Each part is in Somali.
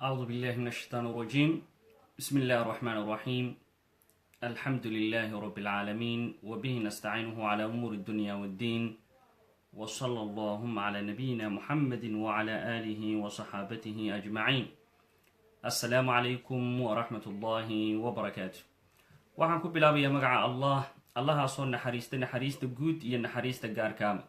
أعوذ بالله من الشيطان الرجيم. بسم الله الرحمن الرحيم. الحمد لله رب العالمين وبه نستعينه على أمور الدنيا والدين وصلى اللهم على نبينا محمد وعلى آله وصحابته أجمعين. السلام عليكم ورحمة الله وبركاته. waxaan ku bilaabayaa magaca allahaasoo naxariista guud iyo naxariista gaarkaama.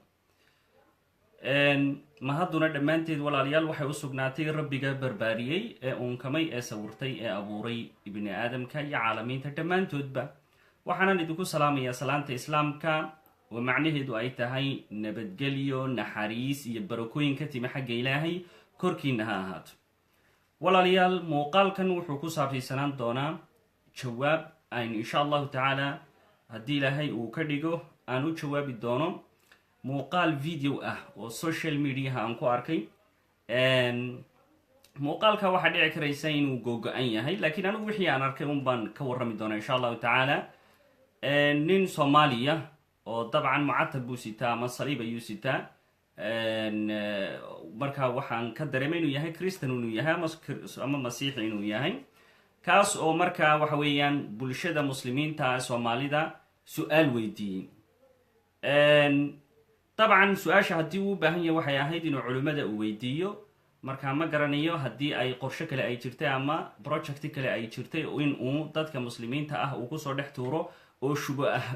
mahaduna dhammaanteed walaalayaal waxay u sugnaatay rabbiga barbaariyey ee uunkamay ee sawirtay ee abuuray ibni aadamka iyo caalamiinta dhammaantoodba. waxaanan idinku salaamayaa salaanta islaamka oo macnaheedu ay tahay nabadgelyo, naxariis iyo barakooyin ka timi xagga ilaahay korkiina ha ahaato. walaalayaal muuqaalkan wuxuu ku saabsaysanaan doonaa jawaab aynu insha allahu tacaala haddii ilaahay uu ka dhigo aan u jawaabi doono muuqaal video ah oo social mediaha aan ku arkay. muuqaalka waxaa dhici karaysa inuu googo-an yahay, laakiin anigu wixii aan arkay un baan ka warrami doonaa insha allahu tacaala. nin soomaaliya oo dabcan mucatab buu sitaa ama saliib ayuu sitaa. markaa waxaan ka dareemay inuu yahay christan inuu yahay ama masiixi inuu yahay, kaas oo markaa waxa weeyaan bulshada muslimiinta soomaalida su-aal weydiiyey. dabcan su-aasha haddii uu u baahan yahay waxay ahayd inuu culimmada uu weydiiyo. markaa ma garanayo haddii ay qorsho kale ay jirtay ama project kale ay jirtay in uu dadka muslimiinta ah uu kusoo dhex tuuro oo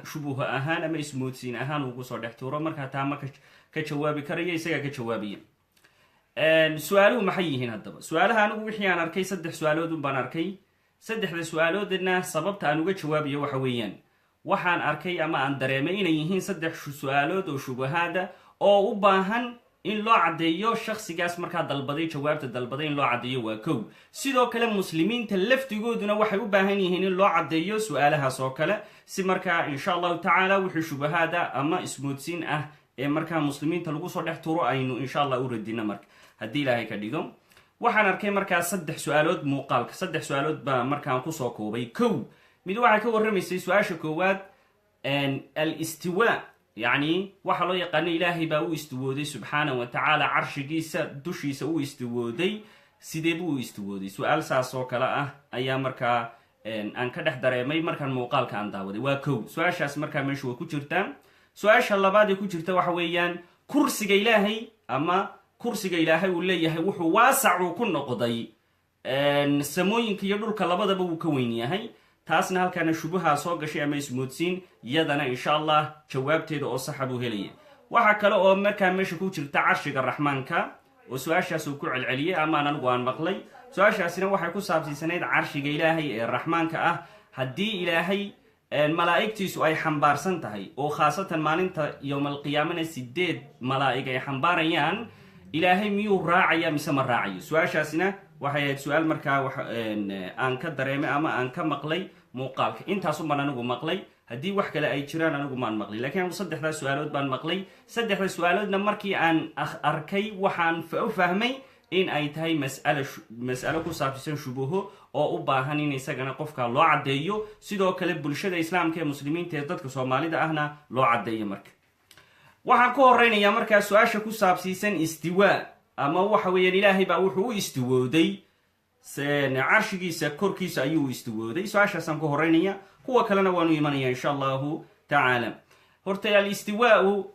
shubuho ahaan ama ismoodsiin ahaan uu kusoo dhex tuuro. markaa taa ma ka jawaabi karayo, isagaa ka jawaabaya. su-aaluhu maxay yihiin haddaba? su-aalaha anigu wixii aan arkay 3 su-aalood baan arkay. 3da su-aaloodna sababta aan uga jawaabayo waxa weeyaan waxaan arkay ama aan dareemay inay yihiin 3 su-aalood oo shubahaada oo u baahan in loo caddeeyo shakhsigaas markaa dalbaday jawaabta dalbaday in loo caddeeyo waa kow. sidoo kale muslimiinta laftigooduna waxay u baahan yihiin in loo caddeeyo su-aalahaas oo kale, si markaa insha allahu tacaala wixii shubahaada ama ismoodsiin ah ee markaa muslimiinta lagu soo dhex turo aynu insha allah u radino marka haddii ilaahay ka dhigo. waxaan arkay markaa 3 su-aalood muuqaalka. 3 su-aalood baa markaan kusoo koobay. kow, mid waxay ka warramaysay su-aasha koowaad al-istiwaa, yacni waxaa loo yaqaano ilaahay baa u istiwooday subxaana wa tacaala, carshigiisa dushiisa u istiwooday. sidee buu u istiwooday? su-aal saas oo kale ah ayaa markaa aan ka dhex dareemay markaan muuqaalka aan daawaday. waa kow, su-aashaas markaa meesha way ku jirtaa. su-aasha labaad ee ku jirta waxa weeyaan kursiga ilaahay ama kursiga ilaahay uu leeyahay wuxuu waasac uu ku noqday samooyinka iyo dhulka labadaba wuu ka weyn yahay. taasna halkaana shubahaa soo gashay ama ismoodsiin, iyadana insha allah jawaabteeda oo saxa buu helaya. waxaa kale oo markaa meesha ku jirta carshiga raxmaanka oo su-aashaas uu ku celceliyey amaan anigu aan maqlay. su-aashaasina waxay ku saabsiisanayd carshiga ilaahay ee raxmaanka ah. haddii ilaahay malaa'igtiisu ay xambaarsan tahay oo khaasatan maalinta yowmalqiyaamana 8 malaa'ig ay xambaarayaan, ilaahay miyuu raacaya mise ma raacayo? su-aashaasina waxay ahayd su-aal markaa aan ka dareemay ama aan ka maqlay muuqaalka. intaasunbaan anigu maqlay. haddii wax kale ay jiraan anigu maan maqlay, lakiin anigu 3daas su-aalood baan maqlay. 3da su-aaloodna markii aan arkay waxaan u fahmay in ay tahay mas'alo ku saabsisan shubuho oo u baahan in isagana qofka loo caddeeyo, sidoo kale bulshada islaamka ee muslimiinta ee dadka soomaalida ahna loo caddeeyo. marka waxaan ku horeynayaa markaa su-aasha ku saabsiisan istiwaa, ama waxa weeyaan ilaahay baa wuxuu u istiwooday carshigiisa korkiisa ayuu u istiwooday. su-aashaasaan ku horeynaya, kuwa kalena waanu imanaya insha allahu tacaala. horta alistiwaau,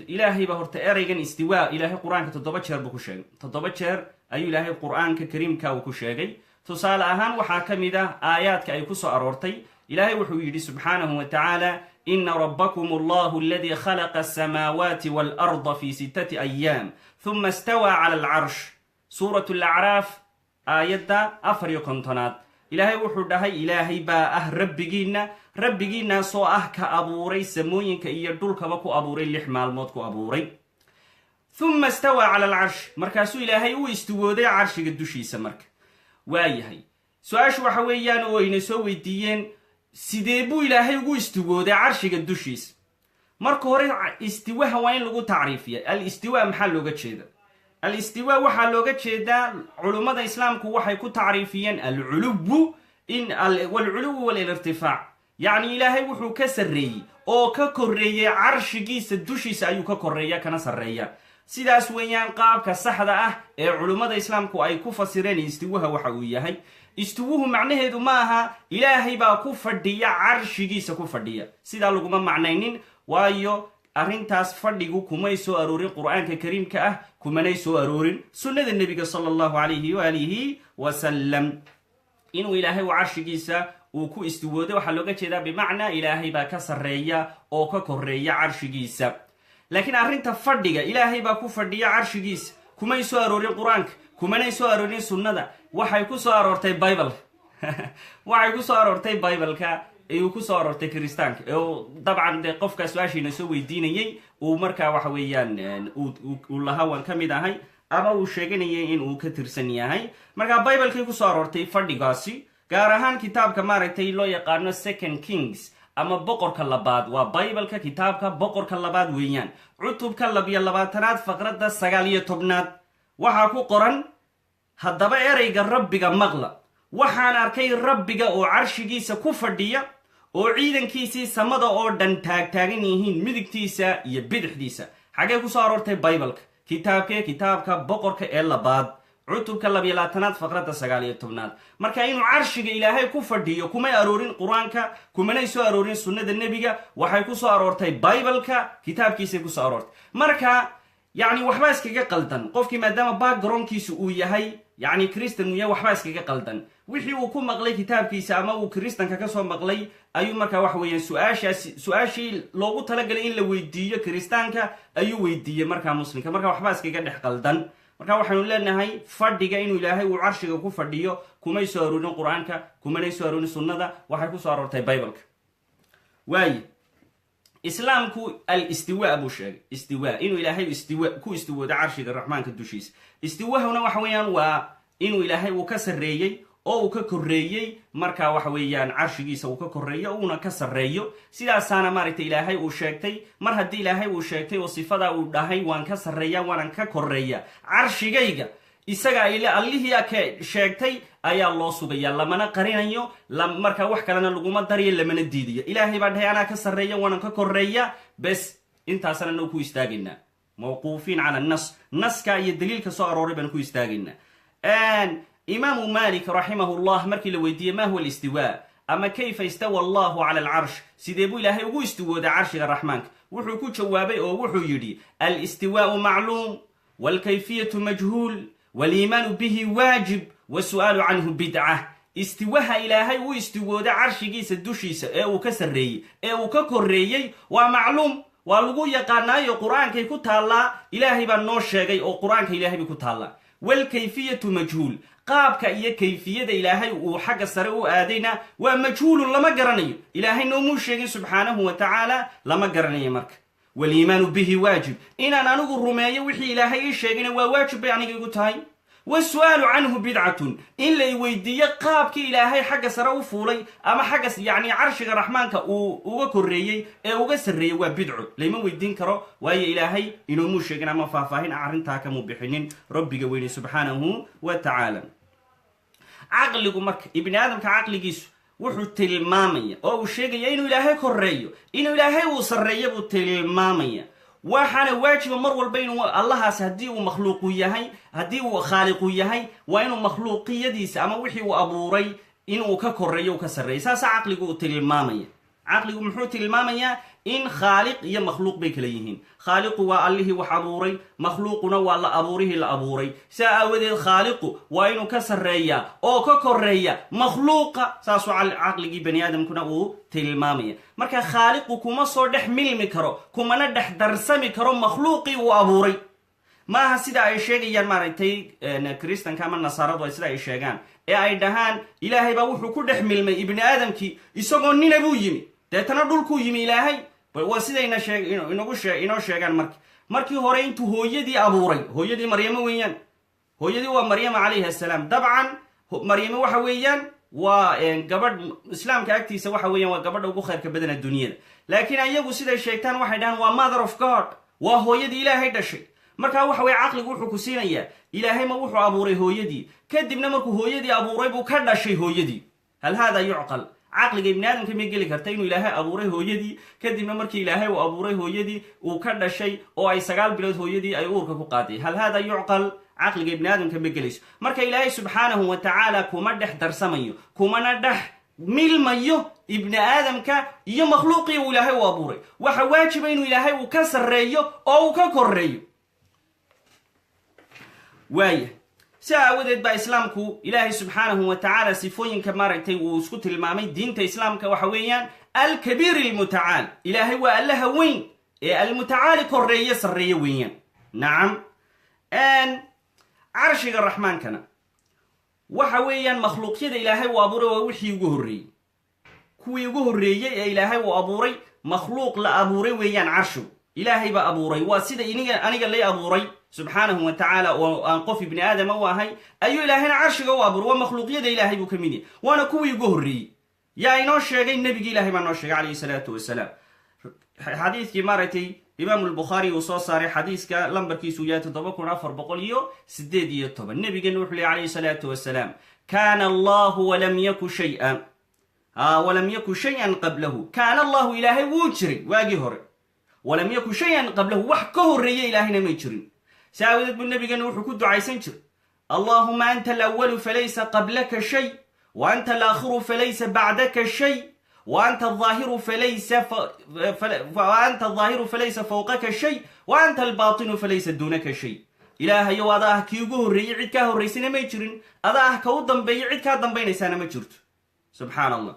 ilaahay baa horta ereygan istiwaa ilaahay qur-aanka 7 jeer buu ku sheegay. 7 jeer ayuu ilaahay qur-aanka kariimka uu ku sheegay. tusaale ahaan waxaa ka mid ah aayaadka ay ku soo aroortay. ilaahay wuxuu yidhi subxaanahu wa tacaala ina rabbakum allahu aladii khalaqa asamaawaati waalarda fi 6 ayaam huma istawaa cala alcarsh. suurat alacraaf aayadda 54aad. ilaahay wuxuu dhahay ilaahay baa ah rabbigiinnaasoo ah ka abuuray samooyinka iyo dhulkaba ku abuuray 6 maalmood ku abuuray. huma istawaa cala alcarsh, markaasuu ilaahay u istiwooday carshiga dushiisa. marka waayahay, su-aashu waxa weeyaan oo ayna soo weydiiyeen sidee buu ilaahay ugu istiwooday carshiga dushiisa? marka hore istiwaha waa in lagu tacriifiya. al-istiwa maxaa looga jeeda? al-istiwa waxaa looga jeedaa culummada islaamku waxay ku tacriifiyeen alculuwu walculuwu walirtifaac, yacni ilaahay wuxuu ka sarreeyey oo ka korreeyey carshigiisa dushiisa ayuu ka korreeya kana sarreeya. sidaas weeyaan qaabka saxda ah ee culummada islaamku ay ku fasireen istiwaha waxa uu yahay. istiwuhu macnaheedu ma aha ilaahay baa ku fadhiya carshigiisa ku fadhiya, sidaa laguma macnaynin, waayo arrintaas fadhigu kumay soo aroorin qur'aanka kariimka ah, kumanay soo aroorin sunnada nebiga sala allahu calayhi waalihi wasalam. inuu ilaahay u carshigiisa uu ku istiwoodo waxaa looga jeedaa bimacnaa ilaahay baa ka sarreeya oo ka korreeya carshigiisa. laakiin arrinta fadhiga ilaahay baa ku fadhiya carshigiisa kumay soo aroorin qur-aanka, kumanay soo aroorin sunnada, waxay ku soo aroortay bibleka waxay ku soo aroortay bibleka ayuu ku soo aroortay kiristaanka, dabcan dee qofkaa su-aashiina soo weydiinayey uu markaa waxa weeyaan uu lahaa waan ka mid ahay, ama uu sheeganayay in uu ka tirsan yahay. markaa biblekay ku soo aroortay fadhigaasi, gaar ahaan kitaabka maaragtay loo yaqaano second kings ama boqorka labaad. waa bibleka kitaabka boqorka labaad weeyaan, cutubka 22aad faqradda 19aad waxaa ku qoran, haddaba ereyga rabbiga maqla, waxaan arkay rabbiga oo carshigiisa ku fadhiya oo ciidankiisii samada oo dhan taagtaagan yihiin midigtiisa iyo bidixdiisa. xaggee ku soo aroortay bibleka? kitaabka boqorka ee labaad, cutubka 22aad faqradda 19aad. marka inuu carshiga ilaahay ku fadhiyo kumay aroorin qur-aanka, kumanay soo aroorin sunnada nebiga, waxay ku soo aroortay bibleka kitaabkiisay ku soo aroortay. marka yacni waxbaa iskaga qaldan qofkii, maadaama backgroundkiisa uu yahay yacni christan uu yahay, waxbaa iskaga qaldan. wixii uu ku maqlay kitaabkiisa ama uu kristanka ka soo maqlay ayuu markaa waxa weeyaan su-aashii loogu talagalay in la weydiiyo kiristaanka ayuu weydiiyey markaa muslimka. marka waxbaa iskaga dhex qaldan. marka waxaanu leenahay fadhiga inuu ilaahay uu carshiga ku fadhiyo kumay soo aroorin qur-aanka, kumanay soo aroorin sunnada, waxay ku soo aroortay bibleka. waaye islaamku al-istiwa buu sheegay, istiwa inuu ilaahay ku istiwoodo carshiga raxmaanka dushiisa. istiwahuna waxa weeyaan waa inuu ilaahay uu ka sarreeyey oo uu ka korreeyey, markaa waxa weeyaan carshigiisa uu ka korreeyo uuna ka sarreeyo. sidaasaana maaragtay ilaahay uu sheegtay. mar haddii ilaahay uu sheegtay oo sifadaa uu dhahay waan ka sarreeya waanan ka korreeya carshigayga, isaga allihii ka sheegtay ayaa loo sugaya, lamana qarinayo, markaa wax kalena laguma dariyo, lamana diidiyo. ilaahay baa dhahay anaa ka sarreeya waanan ka korreeya, bes intaasana noo ku istaagaynaa, mawquufiin cala nas, naska iyo daliilka soo arooray baan ku istaagaynaa. imaamu malik raximahullah markii la weydiiyey ma huwa alistiwa ama kayfa istawa allahu cala alcarsh, sidee buu ilaahay ugu istiwooday carshiga raxmaanka, wuxuu ku jawaabay oo wuxuu yidhi alistiwaau macluum waalkayfiyatu majhuul waliimaanu bihi waajib wasu'aalu canhu bidca. istiwaha ilaahay uu istiwooday carshigiisa dushiisa ee uu ka sarreeyey ee uu ka korreeyey waa macluum, waa lagu yaqaanaayo qur-aankay ku taallaa, ilaahay baa noo sheegay oo qur-aanka ilaahay bay ku taallaa. waalkayfiyatu majhuul, qaabka iyo kayfiyada ilaahay uu xagga sare u aadayna waa majhuulun, lama garanayo, ilaahay noomuu sheegin subxaanahu wa tacaala, lama garanayo. marka waliimaanu bihi waajib, inaan anigu rumeeyo wixii ilaahay ii sheegayna waa waajib bay aniga igu tahay. wasu'aalu canhu bidcatun, in lay weydiiyo qaabkii ilaahay xagga sare u fuulay ama xagga yacni carshiga raxmaanka uu uga korreeyey ee uga sarreeyey waa bidco, layma weydiin karo, waayo ilaahay inoomuu sheegin ama faahfaahin arrintaa kamuu bixinin rabbiga weyne subxaanahu wa tacaala. caqligu marka ibni aadamka caqligiisu wuxuu tilmaamaya oo uu sheegaya inuu ilaahay korreeyo, inuu ilaahay uu sarreeyo buu tilmaamaya. waxaana waajiba mar walba inuu allahaas haddii uu makhluuqu yahay, haddii uu khaaliqu yahay, waa inuu makhluuqiyadiisa ama wixii uu abuuray inuu ka korreeyo u ka sarreeyo. saasaa caqligu uu tilmaamaya. caqligu muxuu tilmaamayaa in khaaliq iyo makhluuq bay kala yihiin. khaaliqu waa allihii wax abuuray, makhluuquna waa la abuurihii la abuuray. saa aawadeed khaaliqu waa inuu ka sarreeya oo ka korreeya makhluuqa, saasuu caqligii bani aadamkuna uu tilmaamaya. marka khaaliqu kuma soo dhex milmi karo, kumana dhex darsami karo makhluuqii uu abuuray. maaha sida ay sheegayaan maaragtay kristanka ama nasaaradu ay sida ay sheegaan ee ay dhahaan ilaahay baa wuxuu ku dhex milmay ibni aadamkii isagoo nina buu yimi, deetana dhulkuu yimi ilaahay. waa sidayna inoo sheegaan markii hore intuu hooyadii abuuray, hooyadii maryamo weeyaan, hooyadii waa maryama calayhi assalaam. dabcan maryamo waxa weeyaan waa gabadh islaamka agtiisa waxa weeyaan waa gabadha ugu khayrka badan adduunyada, laakiin ayagu siday sheegtaan waxay dhahaan waa mother of god, waa hooyadii ilaahay dhashay. markaa waxa weye caqligu wuxuu ku siinayaa ilaahay ma wuxuu abuuray hooyadii, kadibna markuu hooyadii abuuray buu ka dhashay hooyadii. hal haadaa yucqal? caqliga ibni aadamka may geli karta inuu ilaahay abuuray hooyadii kadibna markii ilaahay uu abuuray hooyadii uu ka dhashay oo ay 9 bilood hooyadii ay uurka ku qaaday hal hada yucqal caqliga ibni aadamka ma gelayso marka ilaahay subxaanahu wa tacaala kuma dhex darsamayo kumana dhex milmayo ibni aadamka iyo makhluuqii uu ilaahay u abuuray waxa waajiba inuu ilaahay uu ka sarreeyo oo uu ka korreeyo waaya si aawadeed baa islaamku ilaahay subxaanahu wa tacaala sifooyinka maaragtay uu isku tilmaamay diinta islaamka waxa weeyaan alkabiir almutacaal ilaahay waa allaha weyn ee almutacaali korreeye sarreeye weeyaan nacam carshiga raxmaankana waxa weeyaan makhluuqyada ilaahay uu abuuray waa wixii ugu horreeyey kuwii ugu horreeyey ee ilaahay uu abuuray makhluuq la abuuray weeyaan carshigu ilaahay baa abuuray waa sida aniga lay abuuray subxaanahu wa tacaala oo aan qof ibni aadama u ahay ayuu ilaahayna carshiga u abuuray waa makhluuqyada ilaahay buu ka mid yahay waana kuwii ugu horreeyey yaa inoo sheegay nebigii ilaahay baa noo sheegay calayhi salaatu wasalaam xadiidkii maaragtay imaamu albukhaari uu soo saaray xadiiska lambarkiisu yahay 7418 nebigeenna wuxuu leey calayhi salaatu wasalaam kaana allahu walam yaku shay-an walam yaku shay-an qablahu kaana allahu ilaahay wuu jiray waagii hore walam yaku shay-an qablahu wax ka horreeya ilaahayna may jirin saawadeed buu nebigeenna wuxuu ku ducaysan jiray allahuma anta alawalu falaysa qablaka shay wa anta alaakhiru falaysa bacdaka shay وأنت الظاهر فليس فوقك شيء وأنت الباطن فليس دونك شيء إلهي وأضاه كيوغو الريعي كاه الرئيسين ما يجرين أضاه كودن بيعيد كادن بين إسانا ما جرت سبحان الله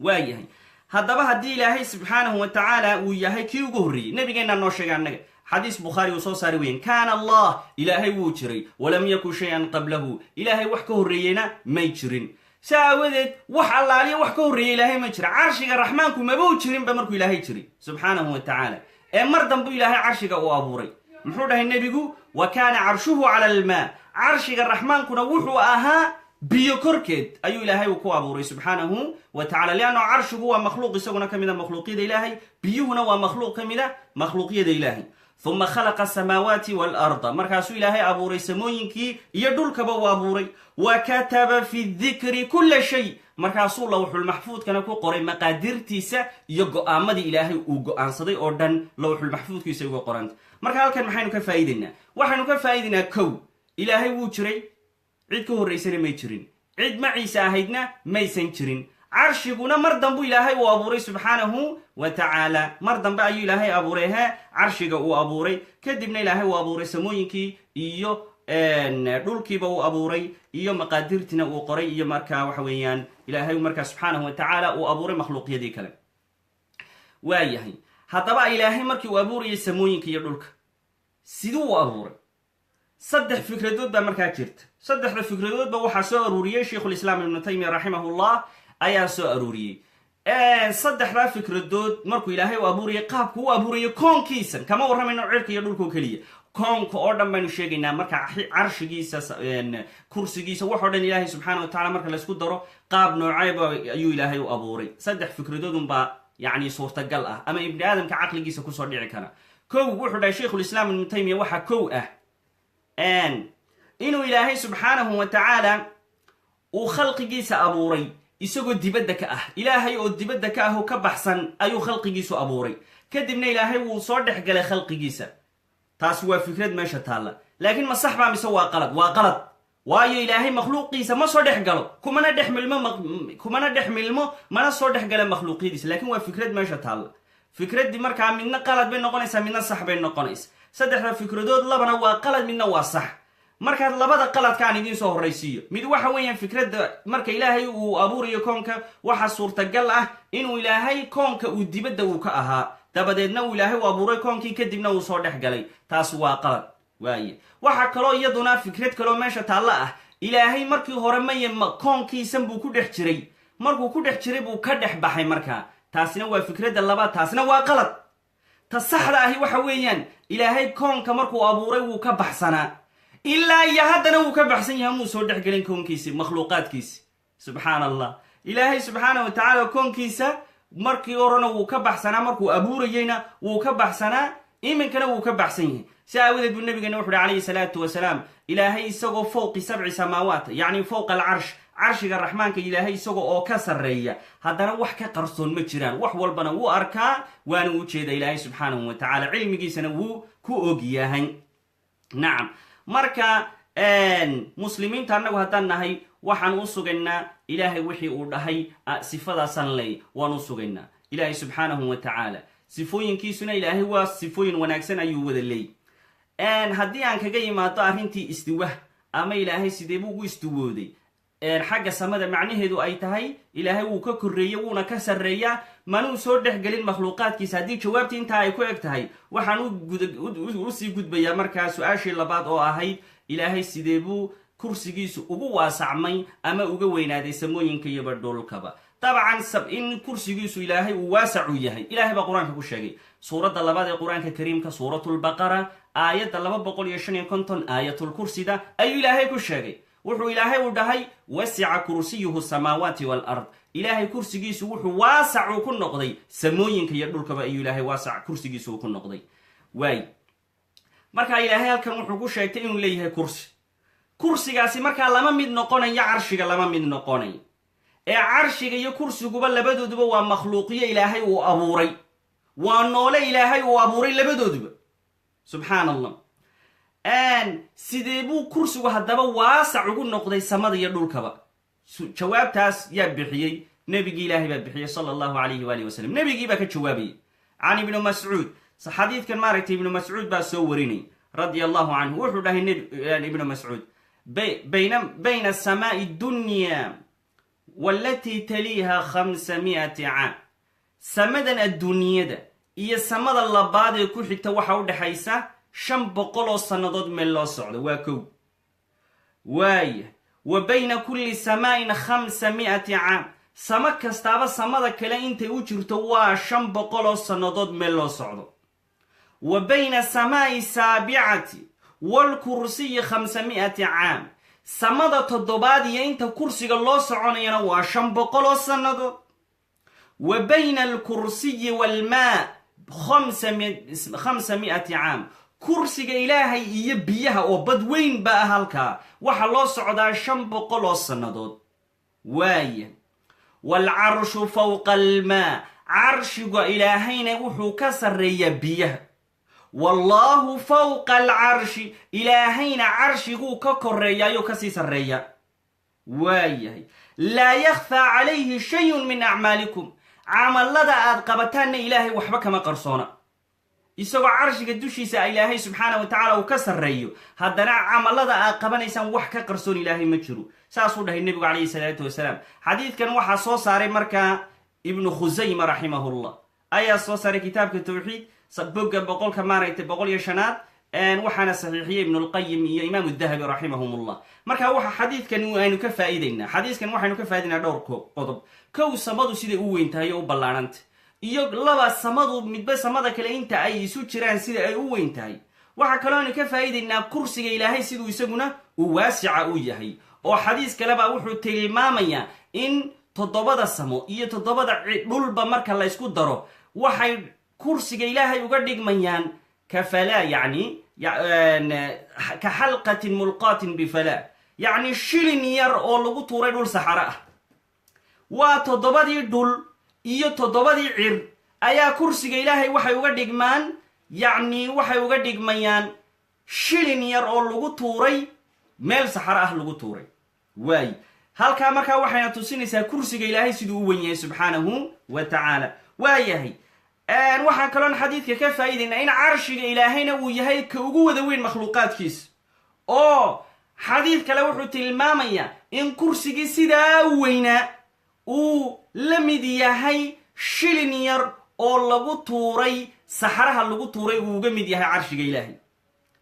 وايهي هذا هدي إلهي سبحانه وتعالى وياهي كيوغو الريعي نبي قينا نوشيغ عنك حديث بخاري وصوصاري وين كان الله إلهي وجري ولم يكن شيئا قبله إلهي وحكه الريينا ما يجرين saawadeed wax allaaliya wax ka horreeyay ilaahay ma jira carshiga raxmaanku maba u jirin ba markuu ilaahay jiray subxaanahu wa tacaala ee mar dambu ilaahay carshiga uu abuuray muxuu dhahay nebigu wa kaana carshuhu cala almaa carshiga raxmaankuna wuxuu ahaa biyo korkeed ayuu ilaahay uu ku abuuray subxaanahu wa tacala lianno carshigu waa makhluuq isaguna ka mida makhluuqyada ilaahay biyuhuna waa makhluuq ka mida makhluuqyada ilaahay ثم خلق السماوات والأرض مركاسو إلهي أبوري سموينكي يدولك بو أبوري وكتب في الذكر كل شيء مركاسو لوح المحفوظ كان قري مقادير تيسا يقو آمد إلهي وقو أنصدي أردن لوح المحفوظ كيسا يقو قرانت مركال كان محينو كفايدنا وحينو كفايدنا كو إلهي وجري عيد كهو الرئيسان ما يجرين عيد معي ساهدنا ما يسنجرين عرشيقنا مردن بو إلهي وأبوري سبحانه وتعالى مردن بأي إلهي أبوريها عرشيق وأبوري كدبنا إلهي وأبوري سموينكي إيو دولكي بو أبوري إيو مقاديرتنا وقري إيو مركا وحويان إلهي ومركا سبحانه وتعالى وأبوري مخلوق يدي كلام وايهي هذا بقى إلهي مركي وأبوري سموينكي يدولك سيدو أبوري صدح فكرة با مركا جرت صدح فكرة با وحسو أروريي شيخ الإسلام ابن تيمية رحمه الله ayaa soo aruuriyey saddexda fikradood markuu ilaahay u abuuriyay qaabku u abuuriyay koonkiisa kama waramayno cirka iyo dhulka kaliya koonka oo dhan baynu sheegaynaa marka carshigiisa kursigiisa wax oo dhan ilaahay subxaanahu wa tacaala marka la isku daro qaab noocayba ayuu ilaahay u abuuray saddex fikradoodun baa yacni suurtagal ah ama ibni aadamka caqligiisa kusoo dhici kara kow wuxuu dhahay sheikhulislaam ibnu taymiya waxa kow ah inuu ilaahay subxaanahu wa tacaala uu khalqigiisa abuuray isagoo dibadda ka ah ilaahay oo dibadda ka ah oo ka baxsan ayuu khalqigiisu abuuray kadibna ilaahay wuu soo dhex galay khalqigiisa taasi waa fikrad meesha taalla laakiin ma sax baa mise waa qalad waayo ilaahay makhluuqiisa ma soo dhex galo kumana dhex milmo mana soo dhex gala makhluuqyadiisa laakiin waa fikrad meesha taalla fikraddii markaa midna qalad bay noqonaysaa midna sax bay noqonaysa saddexda fikradood labana waa qalad midna waa sax markaad labada qaladkaan idiin soo horraysiiyo mid waxa weeyaan fikradda marka ilaahay uu abuurayo koonka waxa suurtagal ah inuu ilaahay koonka uu dibadda uu ka ahaa dabadeedna uu ilaahay u abuuray koonkii kadibna uu soo dhex galay taas waa qalad waaye waxa kaloo iyaduna fikrad kaloo meesha taalla ah ilaahay markii hore koonkiisan buu ku dhex jiray markuu ku dhex jiray buu ka dhex baxay markaa taasina waa fikradda labaad taasina waa qalad ta saxda ahi waxa weeyaan ilaahay koonka markuu abuuray wuu ka baxsanaa ilaa iyo haddana wuu ka baxsan yahay muu soo dhex gelin koonkiisi makhluuqaadkiisi subxaan allah ilaahay subxaanahu wa tacaala koonkiisa markii horena wuu ka baxsanaa markuu abuurayeyna wuu ka baxsanaa iminkana wuu ka baxsan yahay si aawadeed buu nabigeena wuxu uhi calayhi salaatu wasalaam ilaahay isagoo fowqi 7 samaawaat yacni fowqa alcarsh carshiga raxmaanka ilaahay isaga oo ka sarreeya haddana wax ka qarsoon ma jiraan, wax walbana wuu arkaa waana u jeeda ilaahay subxaanahu wa tacaala, cilmigiisana wuu ku og yahay. nacam, marka muslimiinta annagu haddaan nahay waxaan u sugaynaa ilaahay wixii uu dhahay sifadaasaan ley waan u sugaynaa ilaahay subxaanahu wa tacaala. sifooyinkiisuna ilaahay waa sifooyin wanaagsan ayuu wada leey. haddii aan kaga yimaado arrintii istiwa ama ilaahay sidee buu ugu istiwooday xagga samada, macnaheedu ay tahay ilaahay wuu ka korreeyey wuuna ka sarreeyaa, manuu soo dhexgelin makhluuqaadkiisa. haddii jawaabtii intaa ay ku eg tahay waxaan usii gudbayaa markaa su-aashii labaad oo ahayd ilaahay sidee buu kursigiisu ugu waasacmay ama uga weynaaday samooyinka iyo badhoolkaba. dabcan in kursigiisu ilaahay uu waasacu yahay ilaahay baa qur-aanka ku sheegay suuradda labaad ee qur-aanka kariimka, suuratulbaqara aayadda 255 aayatulkursida ayuu ilaahay ku sheegay. wuxuu ilaahay u dhahay wasica kursiyuhu samaawaati waalard, ilaahay kursigiisu wuxuu waasacu ku noqday samooyinka iyo dhulkaba ayuu ilaahay waasac kursigiisu ku noqday. waay markaa ilaahay halkan wuxuu ku sheegtay inuu leeyahay kursigaasi markaa lama mid noqonayo carshiga, lama mid noqonay ee carshiga iyo kursiguba labadooduba waa makhluuqiyo ilaahay uu abuuray, waa noole ilaahay uu abuuray labadooduba. subxaan allah. sidee buu kursigu haddaba waasac ugu noqday samada iyo dhulkaba? jawaabtaas yaa bixiyey nebigii ilaahay baa bixiyey sala allahu calayhi waalihi wasalam. nebigii baa ka jawaabayay can ibnu mascuud. xadiidkan maaragtay ibnu mascuud baa soo warinay radia allahu canhu. wuxuu dhahay ibnu mascuud bayna asamaai dunya walatii taliiha 500 caam, samadan adduunyada iyo samada labaad ee ku xigta waxa u dhexaysa 500 oo sannadood meel loo socdo. waa kow. waaya wa bayna kulli samaa'in 500 caam, samo kastaaba samada kale intay u jirto waa 500 oo sannadood meel loo socdo. wa bayna samaa'i saabicati waalkursiyi 500 caam, samada toddobaad iyo inta kursiga loo soconayana waa 500 oo sannadood. wa bayna alkursiyi waalmaa 500 caam, kursiga ilaahay iyo biyaha oo bad weyn ba ah halkaa waxa loo socdaa 500 oo sannadood. waaya waalcarshu fawqa almaa, carshiga ilaahayna wuxuu ka sarreeyaa biyaha. wallaahu fawqa alcarshi, ilaahayna carshiguu ka korreeyaayoo kasii sarreeya. waayahay laa yakhfaa calayhi shayun min acmaalikum, camallada aad qabataanna ilaahay waxba kama qarsoona. isagoo carshiga dushiisa ilaahay subxaana wa tacaala uu ka sarreeyo, haddana camallada aad qabanaysaan wax ka qarsoon ilaahay ma jiro. saasuu dhahay nebigu calayhi salaatu wasalaam. xadiidkan waxaa soo saaray markaa ibnu khusayma raximahullah ayaa soo saaray kitaabka tawxiid bogga 105 waxaana saxiixiyey ibnulqayim iyo imaamu dahabi raximahumullah. marka waxa xadiidkan aynu ka faa'iidaynaa, xadiiskan waxaynu ka faa'idaynaa dhowr qodob. kow, samadu siday u weyn tahay oo u ballaarhanta, iyo laba, samadu midba samada kale inta ay isu jiraan sida ay u weyn tahay. waxaa kaloo aynu ka faa'iidaynaa kursiga ilaahay siduu isaguna uu waasica u yahay, oo xadiis kaleba wuxuu tilmaamayaa in 7 samo iyo 7 dhulba marka la ysku daro waxay kursiga ilaahay uga dhigmayaan kafalaa, yacni ka xalqatin mulqaatin bifalaa, yacni shilin yar oo lagu tuuray dhul saxaro ah. waa 7 dhul iyo 7 cir ayaa kursiga ilaahay waxay uga dhigmaan, yacni waxay uga dhigmayaan shilin yar oo lagu tuuray meel saxaro ah lagu tuuray. waay halkaa markaa waxayna tusinaysaa kursiga ilaahay siduu u wen yahay subxaanahu wa tacaala. waayahay waxaan kaloon xadiidka ka faa'iidaynaa in carshiga ilaahayna uu yahay ka ugu wada weyn makhluuqaadkiisa, oo xadiid kale wuxuu tilmaamayaa in kursigii sidaa u weynaa uu la mid yahay shilin yar oo lagu tuuray saxaraha lagu tuuray uu uga mid yahay carshiga ilaahay.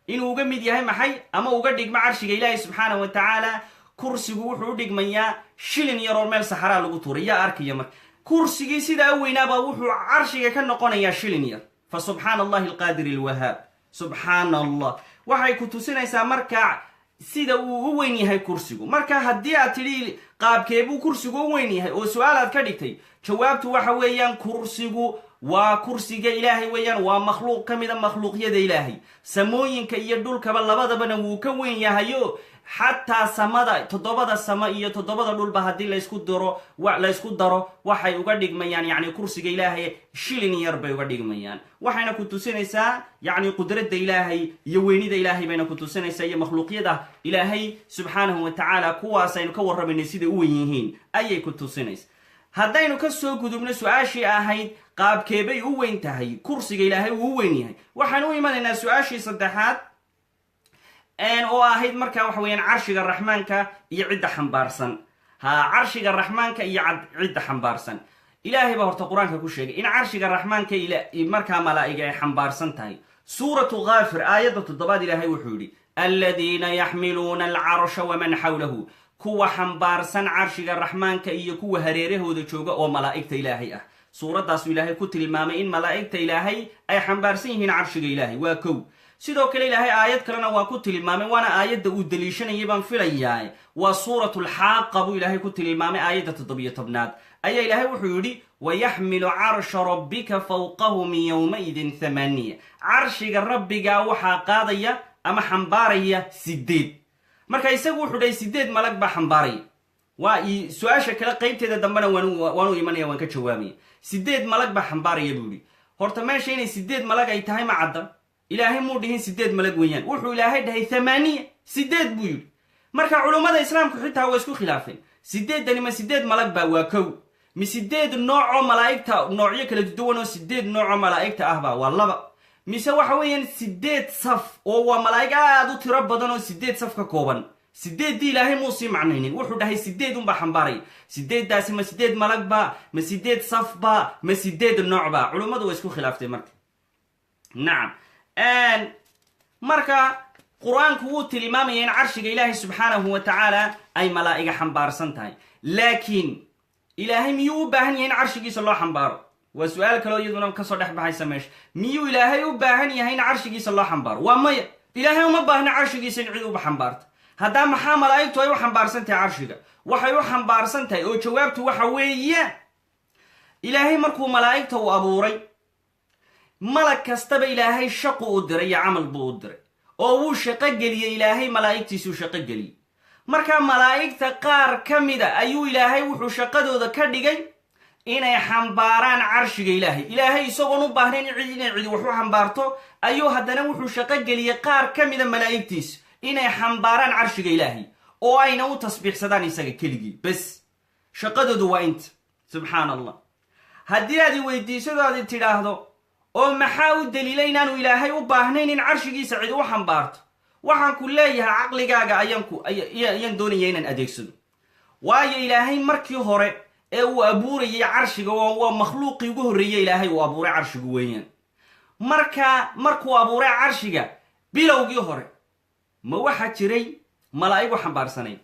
inuu uga mid yahay maxay ama uga dhigmo carshiga ilaahay subxaana wa tacaala, kursigu wuxuu u dhigmayaa shilin yar oo meel saxaraha lagu tuuray. yaa arkaya marka kursigii sidaa u weynaabaa wuxuu carshiga ka noqonayaa shilin yar. fa subxaana allahi alqaadiri alwahaab. subxaana allah. waxay ku tusinaysaa marka sida uu u weyn yahay kursigu. marka haddii aad tidhi qaabkeebuu kursigu u weyn yahay oo su-aal aad ka dhigtay, jawaabtu waxa weeyaan kursigu waa kursiga ilaahay weeyaan, waa makhluuq ka mida makhluuqyada ilaahay. samooyinka iyo dhulkaba labadabana wuu ka weyn yahayo xataa samada toddobada sama iyo toddobada dhulba haddii laysku daro waxay uga dhigmayaan yacni kursiga ilaahay shilin yar bay uga dhigmayaan. waxayna ku tusinaysaa yacni qudradda ilaahay iyo weynida ilaahay bayna ku tusinaysaa iyo makhluuqyada ilaahay subxaanahu wa tacaala kuwaasaynu ka warramaynay siday u wen yihiin ayay ku tusinaysa. haddaynu ka soo gudubno su-aashii ahayd qaabkeebay u weyn tahay kursiga ilaahay uu u weyn yahay, waxaan u imanaynaa su-aashii saddexaad oo ahayd markaa waxa weeyaan carshiga raxmaanka iyo cidda xambaarsan. carshiga raxmaanka iyo cidda xambaarsan ilaahay baa horta qur-aanka ku sheegay in carshiga raxmaanka markaa malaa'iga ay xambaarsan tahay. suuratu Ghaafir aayadda 7 ilaahay wuxuu yidhi aladiina yaxmiluuna alcarsha waman xawlahu, kuwa xambaarsan carshiga raxmaanka iyo kuwa hareerahooda jooga oo malaa'igta ilaahay ah. suuradaasu ilaahay ku tilmaamay in malaa'igta ilaahay ay xambaarsan yihiin carshiga ilaahay, waa kow. sidoo kale ilaahay aayad kalena waa ku tilmaamay, waana aayadda uu daliishanayay baan filayaa, waa suuratulxaaqa buu ilaahay ku tilmaamay aayadda 17 ayaa ilaahay wuxuu yidhi wayaxmilu carsha rabbika fawqahum yowmaidin 8, carshiga rabbigaa waxaa qaadaya ama xambaaraya 8. marka isagu wuxuu dhahay 8 malag baa xambaaraya. waa su-aasha kale qaybteeda dambena waanu imanaya, waan ka jawaabaya. 8 malag baa xambaaraya buu yidhi. horta meesha inay 8 malag ay tahay ma cadda, ilaahay muu dhihin 8 malag weeyaan, wuxuu ilaahay dhahay 8 8 buu yidhi. marka culummada islaamku xitaa waa isku khilaafeen 8dani ma 8 malag baa waa kow, mi 8 noocoo malaa'igta noocyo kala duwan oo 8 noocoo malaa'igta ah baa waa 2, mise waxa weeyaan 8 saf oo waa malaa'ig aad u tiro badan oo 8 saf ka kooban. 8dii ilaahay muu sii macnaynin, wuxuu dhahay 8 unbaa xambaaray. 8daasi ma 8 malag baa, ma 8 saf baa, ma 8 nooc baa? culummadu waa isku khilaaftay marka. nacam marka qur-aanku wuu tilmaamaya in carshiga ilaahay subxaanahu wa tacaala ay malaa'iga xambaarsan tahay, laakiin ilaahay miyuu u baahan yahay in carshigiisa loo xambaaro? waa su-aal kaleo iyaduna kasoo dhex baxaysa meesha. miyuu ilaahay u baahan yahay in carshigiisa loo xambaaro? waa maya, ilaahay uma baahna carshigiisa in cid uba xambaarta. haddaa maxaa malaa'igtu ay u xambaarsan tahay carshiga? waxay u xambaarsan tahay oo jawaabtu waxa weeye ilaahay markuu malaa'igta u abuuray, malag kastaba ilaahay shaqu u diray iyo camal buu u diray oo wuu shaqo geliyey. ilaahay malaa'igtiisuu shaqo geliyey. markaa malaa'igta qaar ka mida ayuu ilaahay wuxuu shaqadooda ka dhigay inay xambaaraan carshiga ilaahay. ilaahay isagoon u baahnayn inay cidi wax u xambaarto ayuu haddana wuxuu shaqo geliyey qaar ka mida malaa'igtiisa inay xambaaraan carshiga ilaahay oo ayna u tasbiixsadaan isaga keligii bes. shaqadoodu waa inta. subxaan allah. haddii aad i weydiisado aad tidhaahdo oo maxaa u daliilay inaanu ilaahay u baahnayn in carshigiisa cid u xambaarto, waxaan ku leeyahay caqligaaga ayaan doonaya inaan adeegsado. waayo ilaahay markii hore ee uu abuurayay carshiga waa makhluuqii ugu horreeyey ilaahay uu abuuray carshigu weeyaan. markuu abuuray carshiga bilowgii hore ma waxaa jiray malaa'ig u xambaarsanayd?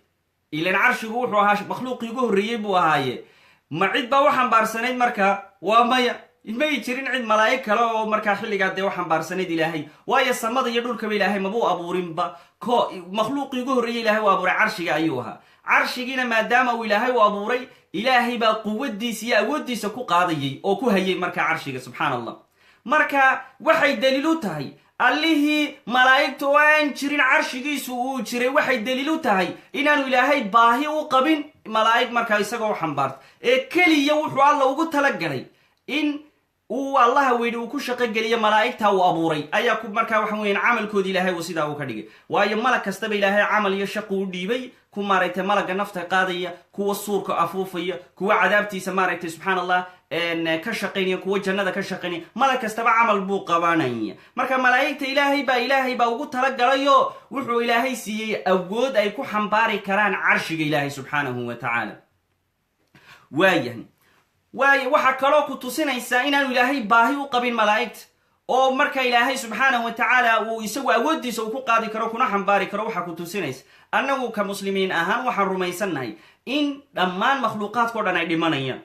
ilan carshigu wuxuu ahaa makhluuqii ugu horreeyey buu ahaaye, ma cid baa u xambaarsanayd markaa? waa maya, may jirin cid malaa'ig kale oo markaa xilligaa dee u xambaarsanayd ilaahay. waayo samada iyo dhulkaba ilaahay mabuu abuurinba, makhluuqii ugu horreeyey ilaahay u abuuray carshiga ayuu ahaa. carshigiina maadaama uu ilaahay u abuuray, ilaahay baa quwadiisa iyo awooddiisa ku qaadayay oo ku hayay markaa carshiga. subxaan allah. marka waxay daliil u tahay allihii malaa'igta oo aan jirin carshigiisu uu jiray, waxay daliil u tahay inaanu ilaahay baahi u qabin malaa'ig markaa isagoo u xambaarta, ee keliya wuxuu alla ugu talagalay in uu allaha weyni uu ku shaqo geliyo malaa'igta uu abuuray ayaa markaa waxa weeyaan camalkoodi ilaahay uu sidaa uu ka dhigay. waayo malag kastaba ilaahay camal iyo shaqu u dhiibay, ku maaragtay malagga nafta qaadaya, kuwa suurka afuufaya, kuwa cadaabtiisa maaragtay subxaan allah ka shaqaynaya, kuwa jannada ka shaqaynaya. malag kastaba camal buu qabanaya. marka malaa'igta ilaahay baa ugu talagalayo wuxuu ilaahay siiyey awood ay ku xambaari karaan carshiga ilaahay subxaanahu wa tacaala. waayo waxaa kaloo ku tusinaysaa inaanu ilaahay baahi u qabin malaa'igta, oo marka ilaahay subxaanahu wa tacaala uu isagu awooddiisa uu ku qaadi karo kuna xambaari karo. waxaa ku tusinaysa annagu ka muslimiin ahaan waxaan rumaysannahay in dhammaan makhluuqaadkao dhan ay dhimanayaan.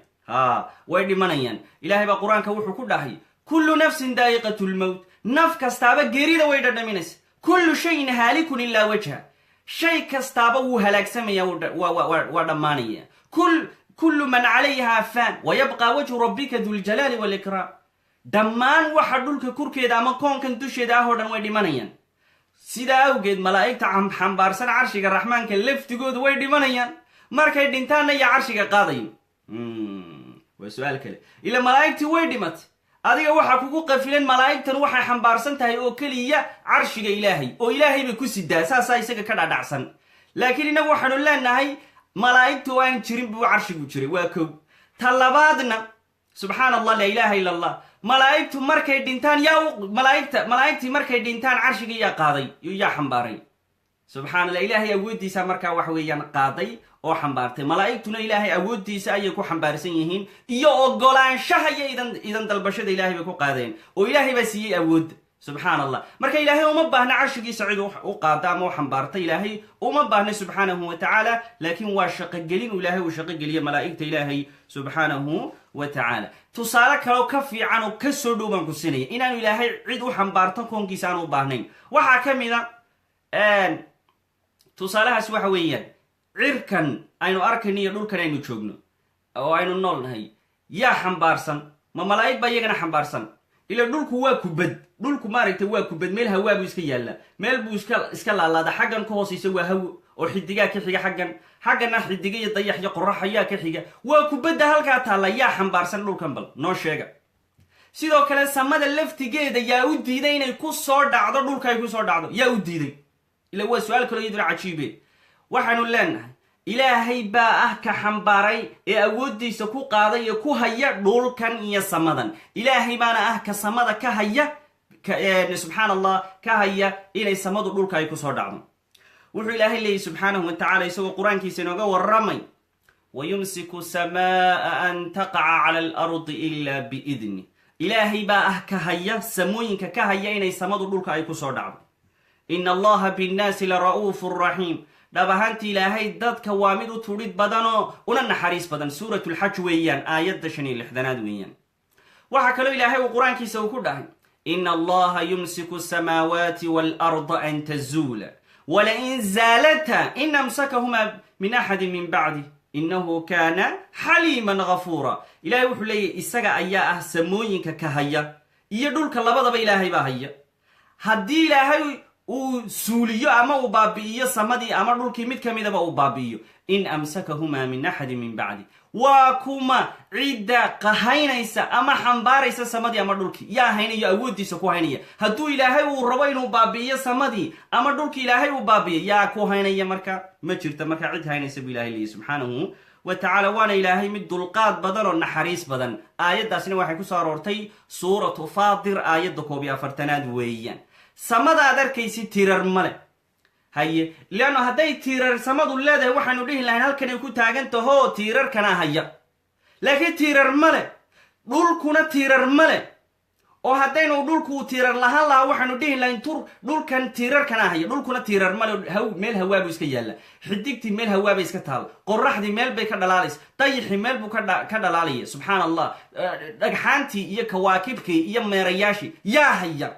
way dhimanayaan. ilaahay baa qur-aanka wuxuu ku dhahay kullu nafsin daa'iqatu lmowt, naf kastaaba geerida way dhadhaminaysa. kullu shayin haalikun ilaa wajha, shay kastaaba wuu halaagsamaya, waa dhammaanaya. kullu man calayha faan wayabqa wajhu rabbika duljalaali walikraam. dhammaan waxa dhulka korkeeda ama koonkan dusheeda ah oo dhan way dhimanayaan. sidaa awgeed malaa'igta xambaarsan carshiga raxmaanka laftigoodu way dhimanayaan markay dhintaanna iyo carshiga qaadayo waa su-aal kale ila malaa'igtii way dhimatay adiga waxaa kugu qafilan malaa'igtan waxay xambaarsan tahay oo keliya carshiga ilaahay oo ilaahay bay ku sidaa saasaa isaga ka dhadhacsan laakiin inagu waxaanu leenahay malaa'igtu aan jirin buu carshigu jiray waa kow ta labaadna subxaan allah laa ilaaha ila allah malaa'igtu markay dhintaan malaa'igtii markay dhintaan carshiga yaa qaaday yaa xambaaray subxaan allah ilaahay awooddiisa markaa wax weeyaan qaaday oo xambaartay malaa'igtuna ilaahay awooddiisa ayay ku xambaarsan yihiin iyo ogolaanshaha iyo idan dalbashada ilaahay bay ku qaadeen oo ilaahay baa siiyey awoodda subxaan allah marka ilaahay uma baahna carshigiisa cid u qaada ama u xambaarta ilaahay uma baahna subxaanahu wa tacaala laakiin waa shaqogelin ilaahay uu shaqogeliye malaa'igta ilaahay subxaanahu wa tacaala tusaale kaleo ka fiican oo ka soo dhow baan ku sinaya inaanu ilaahay cid u xambaarto koonkiisa aan u baahnayn waxaa ka mid a tusaalahaas waxa weeyaan cirkan aynu arkayno iyo dhulkan aynu joogno oo aynu nool nahay yaa xambaarsan ma malaa'ig baa iyagana xambaarsan ila dhulku waa kubad dhulku maaragtay waa kubad meel hawaa buu iska yaallaa meel buu iska laalaada xaggan ka hoosaysa waa hawo oo xidigaa ka xiga xagganna xidiga iyo dayax iyo qorax ayaa ka xiga waa kubadda halkaa taalla yaa xambaarsan dhulkan bal noo sheega sidoo kale samada laftigeeda yaa u diiday inay ku soo dhacdo dhulka ay ku soo dhacdo yaa u diiday ila waa su-aal kaloo iyaduna cajiibe waxaanu leenahay ilaahay baa ah ka xambaaray ee awooddiisa ku qaaday ee ku haya dhulkan iyo samadan ilaahay baana ah ka samada ka haya subxaan allah ka haya inay samadu dhulka ay ku soo dhacdo wuxuu ilaahay leeyahy subxaanahu wa tacala isagoo qur-aankiisa inooga warramay wayumsiku samaa an taqaca cala alardi ila biidni ilaahay baa ah ka haya samooyinka ka haya inay samadu dhulka ay ku soo dhacdo ina allaha binnaasi la ra'uufu raxiim dhab ahaanti ilaahay dadka waa mid u tudhid badanoo una naxariis badan suuratulxaj weeyaan aayadda 56aad weeyaan waxaa kaloo ilaahay uu qur-aankiisa uu ku dhahay ina allaha yumsiku asamaawaati waalarda an tazuula walain zaalata in amsakahumaa min axadin min bacdi inahu kaana xaliiman ghafuura ilahay wuxuu leeyahy isaga ayaa ah samooyinka ka haya iyo dhulka labadaba ilaahay baa haya haddii ilaahay uu suuliyo ama uu baabi'iyo samadii ama dhulkii mid ka midaba uu baabi'iyo in amsakahumaa min axadin min bacdi waa kuma cidda qahaynaysa ama xambaaraysa samadii ama dhulkii yaa haynayo awooddiisa ku haynaya hadduu ilaahay uu rabo inuu baabi'iyo samadii ama dhulkii ilaahay uu baabi'iyo yaa ku haynaya marka ma jirta marka cid haynaysa buu ilahay leeyahy subxaanahu wa tacaala waana ilaahay mid dulqaad badan oo naxariis badan aayaddaasna waxay ku soo aroortay suuratu faatir aayadda 41aad weeyaan samada ad arkaysi tirar male haye leanno hadday tirar samadu leedahay waxaanu dhihi lahayn halkanay ku taagan taho tiirarkana haya laakiin tirar male dhulkuna tirar male oo haddaynu dhulku tirar lahaan lahaa waxaanu dhihi lahayn dhulkan tiirarkana haya dhulkuna tirar male meel hawaabuu iska yaalla xidigtii meel hawaabay iska taal qoraxdii meel bay ka dhalaalaysa dayixii meel buu ka dhalaalaya subxaan allah dhagxaantii iyo kawaakibkii iyo meerayaashii yaa haya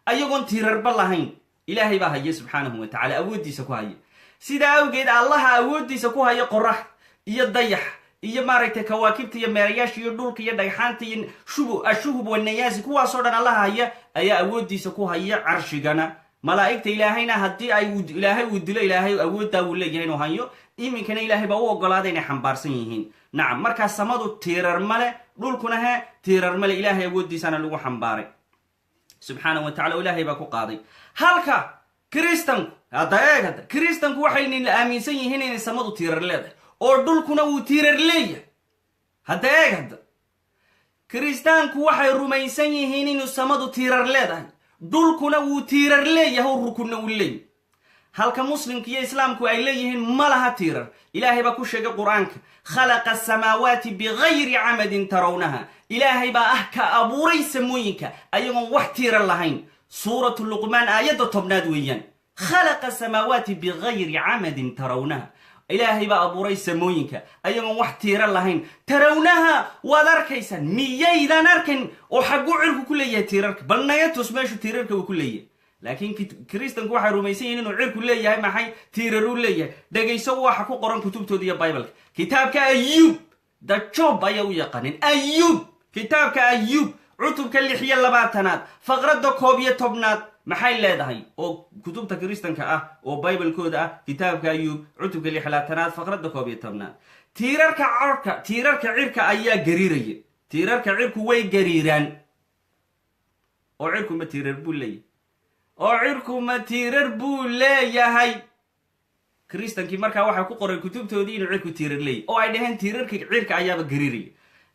ayagoon tiirarba lahayn ilaahay baa haya subxaanahu wa tacala awooddiisa ku haya sidaa awgeed allaha awooddiisa ku haya qorax iyo dayax iyo maaragtay kawaakibta iyo meerayaasha iyo dhulka iyo dhagxaanta iyo ashuhub wanayaasi kuwaasoo dhan allaha haya ayaa awooddiisa ku haya carshigana malaa'igta ilaahayna haddii ilaahay uu dilo ilaahay awooddaa wuu leeyahay inuu hayo iminkana ilaahay baa u ogolaaday inay xambaarsan yihiin nacam markaa samadu tiirar male dhulkuna he tiirar male ilaahay awooddiisana lagu xambaaray subxaanahu wa tacala ilaahay baa ku qaaday halka kristanku hadda kristanku waxayna aaminsan yihiin inay samadu tiirar leedahay oo dhulkuna uu tiirar leeyahay hadda kristaanku waxay rumaysan yihiin inuu samadu tiirar leedahay dhulkuna wuu tiirar leeyahay oo rukunna uu leeyahay halka muslimka iyo islaamku ay leeyihiin ma laha tiirar ilaahay baa ku sheegay qur-aanka khalaqa asamaawaati bigayri camadin tarawnaha ilaahay baa ah ka abuuray samooyinka ayagoon wax tiirar lahayn suuratu luqmaan aayadda 10aad weeyaan khalaqa asamaawaati bigayri camadin tarawnaha ilaahay baa abuuray samooyinka ayagoon wax tiirar lahayn tarawnaha waad arkaysaan miyaydan arkan oo xagguu cirku ku leeyahay tiirarka bal naga tus meeshu tiirarka uu ku leeyahay laakiin kristanku waxay rumaysan yihiin inuu cirku leeyahay maxay tiiraruu leeyahay dhegayso waxa ku qoran kutubtooda iyo bibleka kitaabka ayub the job ayaa u yaqaanin ayub kitaabka ayub cutubka 26aad faqradda 11aad maxay leedahay oo kutubta kristanka ah oo biblekooda ah kitaabka ayuub cutubka 6aad faqradda 11 tiirarka cirka ayaa gariiraya tiirarka cirku way gariiraan oo cirku ma tiirar buu leeyahay kristankii markaa waxaa ku qoray kutubtoodii inuu cirku tiirar leeyahy oo ay dhaheen tiirarka cirka ayaaba gariiraya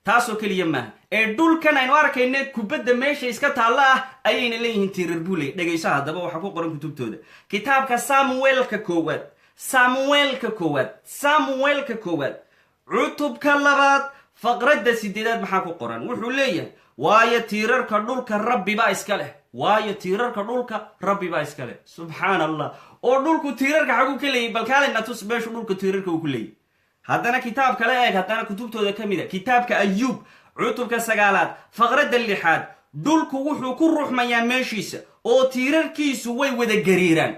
taasoo keliya maaha ee dhulkan aynu arkayna kubadda meesha iska taalla ah ayayna leeyihiin tiirar buu leeyahy dhegayso haddaba waxaa ku qoran kutubtooda kitaabka samuelka koowaad cutubka 2 faqradda 8 maxaa ku qoran wuxuu leeyahay waayo tiirarka dhulka rabbibaa iska leh subxaan allah oo dhulku tiirarka xagu ka leeyahy balkaalina tus meeshu dhulka tiirarka uu ku leeyahy haddana kitaab kale eeg haddana kutubtooda ka mida kitaabka ayuub cutubka 9aad faqradda 6aad dhulku wuxuu ku ruxmayaa meeshiisa oo tiirarkiisu way wada gariiraan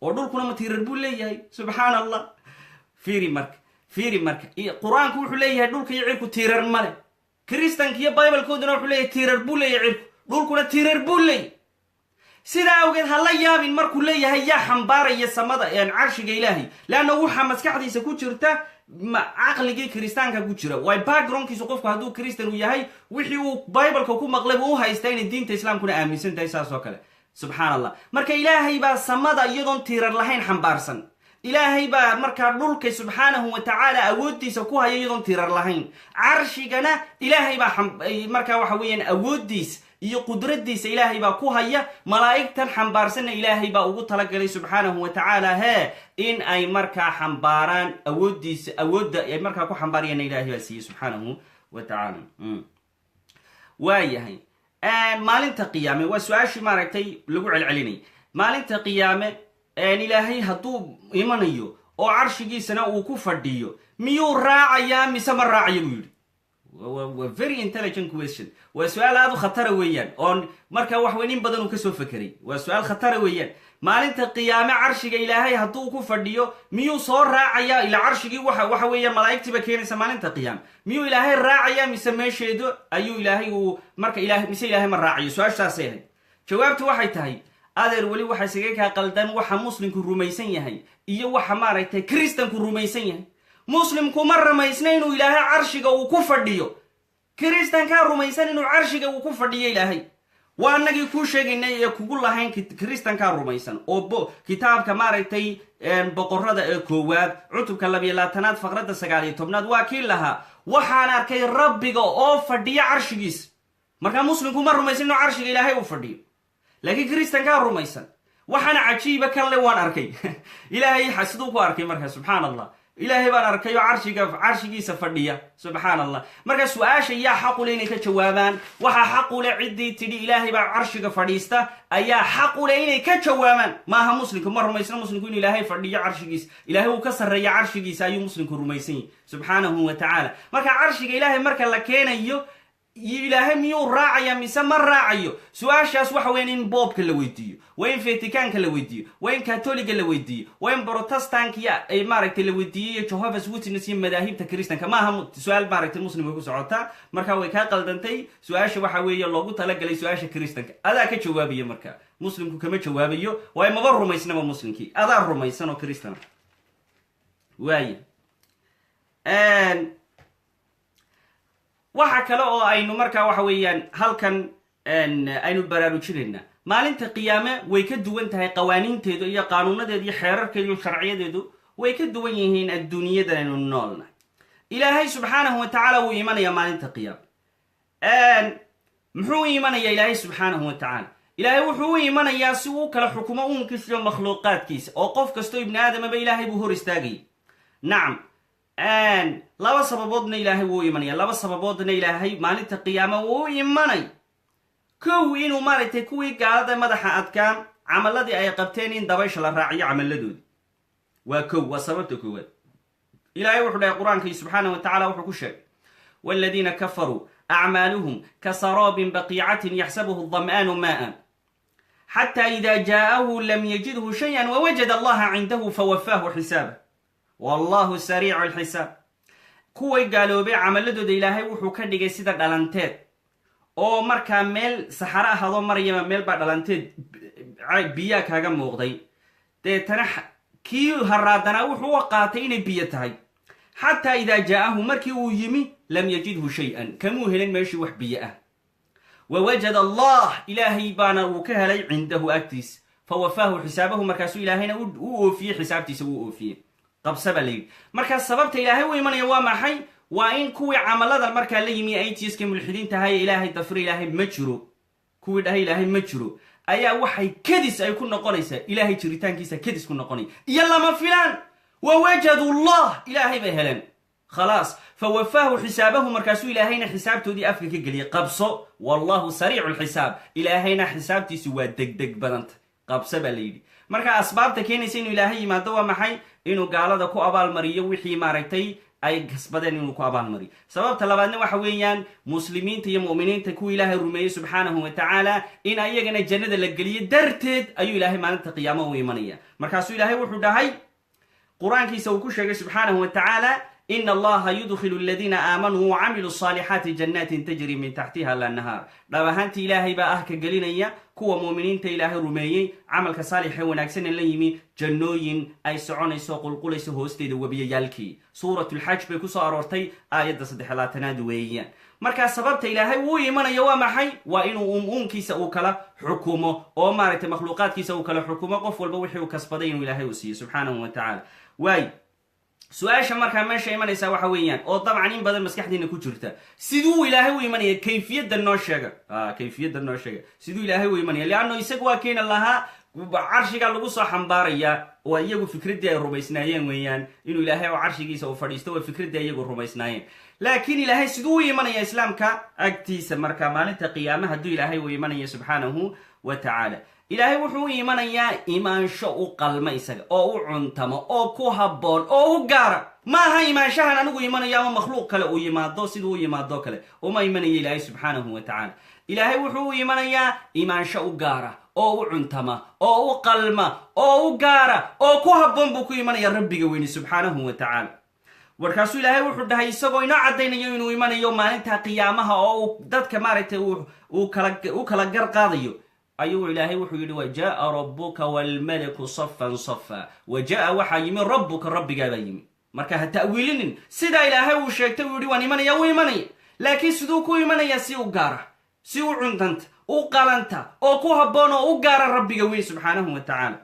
oo dhulkuna ma tiirar buu leeyahay subxaan allah fiiri marka qur-aanku wuxuu leeyahay dhulka iyo cirku tiirar male kristanka iyo bibalkooduna wuxuu leeyahay tiirar buu leeyahay cirku dhulkuna tiirar buu leeyahay sidaa awgeed ha la yaabin markuu leeyahay yaa xambaaraya samada carshiga ilaahay leanna waxaa maskaxdiisa ku jirta caqligii kristaanka ku jira way backgroundkiisu qofku hadduu kristan uu yahay wixii uu bibaleka ku maqlay buu u haystaa inay diinta islaamkuna aaminsan tahay saas oo kale subxaan allah marka ilaahay baa samada iyadoon tiirar lahayn xambaarsan ilaahay baa markaa dhulka subxaanahu wa tacaala awooddiisa ku haya iyadoon tiirar lahayn carshigana ilaahay baa markaa waxa weeyaan awooddiis iyo qudraddiisa ilaahay baa ku haya malaa'igtan xambaarsanna ilaahay baa ugu talagalay subxaanahu wa tacaala in ay markaa xambaaraan awoodda ay markaa ku xambaarayana ilaahay baa siiyey subxaanahu wa tacaala waayahay maalinta qiyaame waa su-aashii maaragtay lagu celcelinay maalinta qiyaame ilaahay hadduu imanayo oo carshigiisana uu ku fadhiyo miyuu raacayaa mise ma raacayo buu yidhi very intelligent question waa su-aal aad u khatara weeyaan oo markaa wax weyn in badan uu kasoo fekeray waa su-aal khatara weeyaan maalinta qiyaame carshiga ilaahay hadduu ku fadhiyo miyuu soo raacayaa ila carshigii waxa weeyaan malaa'igtiiba keenaysa maalinta qiyaame miyuu ilaahay raacayaa mise meesheedu ayuu ilaahay uu marka mise ilaahay ma raacayo su-aashaasay ahayd jawaabtu waxay tahay adeer weli waxa isaga kaa qaldan waxa muslimku rumaysan yahay iyo waxa maaragtay kristanku rumaysan yahay muslimku ma rumaysna inuu ilaahay carshiga uu ku fadhiyo kristankaa rumaysan inuu carshiga uu ku fadhiyo ilaahay waa annagii kuu sheegaynay ee kugu lahayn kristankaa rumaysan oo kitaabka maaragtay boqorada ee 1aad cutubka 22aad faqradda 19aad waa kii lahaa waxaan arkay rabbiga oo fadhiya carshigiisa markaa muslimku ma rumaysan inuu carshiga ilaahay uu fadhiyo laakiin kristankaa rumaysan waxaana cajiiba kan le waan arkay ilaahay siduu ku arkay markaa subxaan allah ilaahay baan arkay oo carshigiisa fadhiya subxaan allah marka su-aasha yaa xaqule inay ka jawaabaan waxaa xaqule ciddii tidhi ilaahay baa carshiga fadhiista ayaa xaqule inay ka jawaabaan maaha muslimku ma rumaysna muslimku inuu ilaahay fadhiyo carshigiisa ilaahay uu ka sarreeya carshigiisa ayuu muslimku rumaysan yahy subxaanahu wa tacaala marka carshiga ilaahay marka la keenayo ilaahay miyuu raacaya mise ma raacayo su-aashaas waxa weyan in boobka la weydiiyo waa in vetikaanka la weydiiyo waa in katoliga la weydiiyo waa in protestankiya ay maaragtay la weydiiyo jehovah's witness iyo madaahibta kristanka maaha su-aal maaragtay muslimka ku socotaa marka way kaa qaldantay su-aasha waxa weeye loogu talagalay su-aasha kristanka adaa ka jawaabaya marka muslimku kama jawaabayo waayo maba rumaysnaba muslimkii adaa rumaysan oo kristana waaya waxa kale oo aynu markaa waxa weeyaan halkan aynu baraarujinaynaa maalinta qiyaame way ka duwan tahay qawaaniinteedu iyo qaanuunadeedu iyo xeerarkeedu iyo sharciyadeedu way ka duwan yihiin adduunyadan aynu noolna ilaahay subxaanahu wa tacaala wuu imanayaa maalinta qiyaame muxuu imanayaa ilaahay subxaanahu wa tacaala ilaahay wuxuu u imanayaa si uu kala xukumo uunkiisa iyo makhluuqaadkiisa oo qof kastoo ibni aadamaba ilaahay buu hor istaagayay nacam laba sababoodna ilaahay wuu imanaya laba sababoodna ilaahay maalinta qiyaame wuu u imanay kow inuu maaragtay kuwii gaalada madaxa adkaan camaladii ay qabteen in dabaysha la raaciyo camaladoodii waa kow waa sababta koowaad ilaahay wuxuu dhahay qur-aankii subxaanahu wa tacala wuxuu ku sheegay waaladiina kafaruu acmaaluhum kasaraabin baqiicatin yaxsabuhu dam'aanu maa'an xataa ida jaa'ahu lam yajidhu shayan wawajada allaha cindahu fawafaahu xisaabah wallahu sariicu alxisaab kuway gaaloobay camaladooda ilaahay wuxuu ka dhigay sida dhalanteed oo markaa meel saxaro ahadoo marayaba meel baa dhalanteed biyaa kaaga muuqday deetana kii haraadanaa wuxuu u qaatay inay biyo tahay xataa idaa jaa'ahu markii uu yimi lam yajidhu shay-an kamuu helin meeshii wax biyo ah wawajada allah ilaahay baana uu ka helay cindahu agtiis fawafaahu xisaabahu markaasuu ilaahayna u oofiyey xisaabtiisa wuu oofiyey qabsa baa layidhi markaa sababta ilaahay u imanaya waa maxay waa in kuwii camalada markaa la yimi atheiska mulxidiinta ahaye ilaahay dafre ilaahay ma jiro kuwii dhahay ilaahay ma jiro ayaa waxay kadis ay ku noqonaysaa ilaahay jiritaankiisa kadis ku noqonaya iyo lama filaan wawajadu llah ilaahay bay heleen khalaas fawafaahu xisaabahu markaasuu ilaahayna xisaabtoodii afka ka geliyay qabso wallahu sariicu lxisaab ilaahayna xisaabtiisu waa degdeg badanta qabso baa layidhi marka asbaabta keenaysa inuu ilaahay yimaado waa maxay inuu gaalada ku abaalmariyo wixii maaragtay ay kasbadeen inuu ku abaalmariyo sababta labaadna waxa weeyaan muslimiinta iyo mu'miniinta kuwa ilaahay rumeeyey subxaanahu wa tacaala in ayagana jannada la geliyo darteed ayuu ilaahay maalinta qiyaamo u imanaya markaasuu ilaahay wuxuu dhahay qur-aankiisa uu ku sheegay subxaanahu wa tacaala in allaha yudkhilu aladiina aamanuu wacamiluu saalixaati jannatin tajri min taxtiha lannahaar dhab ahaantii ilaahay baa ah ka gelinaya kuwa muuminiinta ilaahay rumeeyey camalka saalixa wanaagsanee la yimi jannooyin ay soconayso qulqulayso hoosteeda webiyayaalkii suuratulxaj bay ku soo aroortay aayadda 13aad weeyaan markaa sababta ilaahay uu imanayo waa maxay waa inuu uunkiisa uu kala xukumo oo maaragtay makhluuqaadkiisa uu kala xukumo qof walba wixii uu kasbaday inuu ilaahay u siiyo subxaanahu wa tacaala waay su-aasha markaa meesha imanaysaa waxa weeyaan oo dabcan in badan maskaxdiina ku jirta siduu ilaahay u imanaya kayfiyadda noo sheega siduu ilaahay u imanaya leanno isaga waa keena lahaa carshigaa lagu soo xambaarayaa oo iyagu fikraddii ay rumaysnaayeen weeyaan inuu ilaahay oo carshigiisa uu fadhiisto waa fikraddii iyagu rumaysnaayeen laakiin ilaahay siduu u imanaya islaamka agtiisa markaa maalinta qiyaame hadduu ilaahay u imanaya subxaanahu wa tacaala ilaahay wuxuu u imanayaa imaansho u qalma isaga oo u cuntamo oo ku habboon oo u gaara ma aha imaanshahan anigu imanaya ama makhluuq kale uu yimaado siduu u yimaado kale uma imanaya ilaahay subxaanahu wa tacaala ilaahay wuxuu u imanayaa imaansho u gaara oo u cuntama oo u qalma oo u gaara oo ku habboon buu ku imanaya rabbiga weyni subxaanahu wa tacaala warkaasuu ilaahay wuxuu dhahay isagoo inoo caddaynayo inuu imanayo maalinta qiyaamaha oo dadka maaragtay u kala gar qaadayo ayuu ilaahay wuxuu yidhi wajaaa rabbuka waalmalaku safan safa wajaaa waxaa yimi rabbuka rabbigaabaa yimi marka ha ta'wiilinin sidaa ilaahay uu sheegtay uu yidhi waan imanaya u imanaya laakiin siduu ku imanaya si u gaara si u cuntanta u qalanta oo ku habboon oo u gaara rabbiga weyn subxaanahu wa tacaala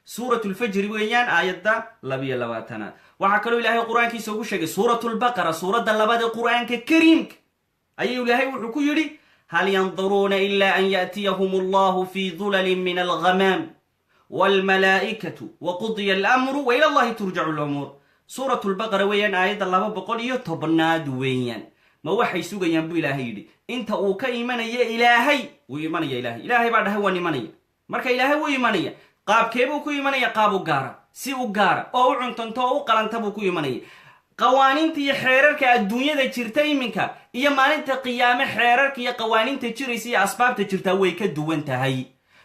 suuratulfajri weeyaan aayadda 22aad waxaa kaloo ilaahay qur-aankiisa ugu sheegay suuratulbaqara suuradda labaad ee qur-aanka kariimka ayuu ilaahay wuxuu ku yidhi هل ينظرون إلا أن يأتيهم الله في ظلل من الغمام والملائكة وقضي الأمر وإلى الله ترجع الأمور سورة البقرة ويان آيات الله بقول يتبناد ويان ما وحي سوغا ينبو إلهي انت اوكا إيمانيا إلهي وإيمانيا إلهي بعدها هو إيمانيا مركا إلهي وإيمانيا قاب كيبو كو إيمانيا قابو غارا سيو غارا أو عنتنتو أو قلنتبو كو إيمانيا qawaaniinta iyo xeerarka adduunyada jirta iminka iyo maalinta qiyaame xeerarka iyo qawaaniinta jiraysa iyo asbaabta jirta way ka duwan tahay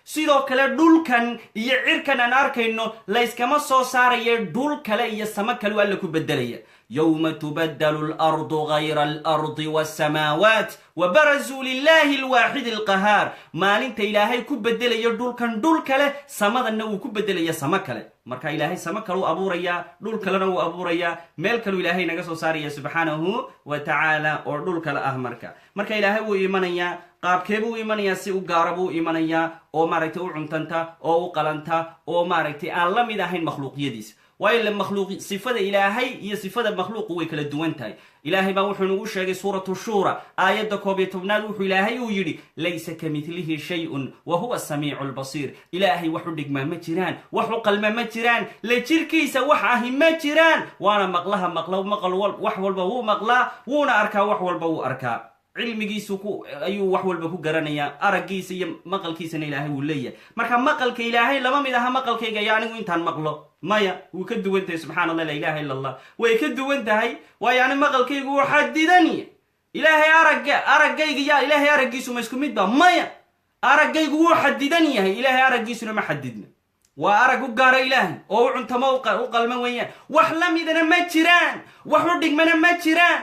sidoo kale dhulkan iyo cirkan aan arkayno layskama soo saaraya dhul kale iyo samo kale waa la ku bedelaya yawma tubaddalu al-ardu ghayra al-ardi was-samaawaat wa barazu lillahi al-waahid al-qahhar maalinta ilaahay ku bedelayo dhulkan dhul kale samadana uu ku bedelaya samo kale marka ilaahay sama kale uu abuuraya dhul kalena uu abuuraya meel kale ilaahay naga soo saaraya subhanahu wa ta'ala oo dhul kale ah marka ilaahay uu imanaya qaabkee buu imanaya si u gaarabuu imanaya oo maaragtay u cuntanta oo u qalanta oo maaragtay aan la mid ahayn makhluuqiyadiisa waayo makhluuq sifada ilaahay iyo sifada makhluuq way kala duwan tahay ilaahay baa wuxuu nagu sheegay suuratu shura aayadda 11 wuxuu ilaahay uu yidhi laysa kamithlihi shay'un wa huwa as-samii'u al-basiir ilaahay wuxuu dhigmaa ma jiraan wuxuu qalma ma jiraan la jirkiisa wax ahi ma jiraan waana maqlaha maqal wax walba wuu maqlaa wuuna arkaa wax walba wuu arkaa cilmigiisu ayuu wax walba ku garanayaa araggiisa iyo maqalkiisana ilaahay wuu leeyahay marka maqalka ilaahay lama mid aha maqalkayga iyo anigu intaan maqlo maya wuu ka duwan tahay subxaana allah la ilaaha illa allah way ka duwan tahay waayo ani maqalkaygu wuu xadidanya ilaahay araggayga yaa ilaahay araggiisu ma isku mid ba maya araggaygu wuu xadidan yahay ilaahay araggiisuna ma xadidna waa arag u gaara ilaahay oo u cuntamo u qalma weeyaan wax la midana ma jiraan wax u dhigmana ma jiraan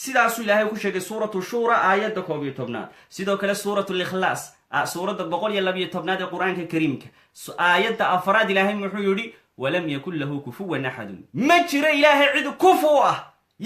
sidaasuu ilaahay ku sheegay suuratu shuura aayadda 11 sidoo kale suuratu likhlaas suuradda 112 ee qur-aanka kariimka aayadda 4 ilaahay muxuu yidhi walam yakun lahu kufuwan axadun ma jiro ilaahay cid kufu ah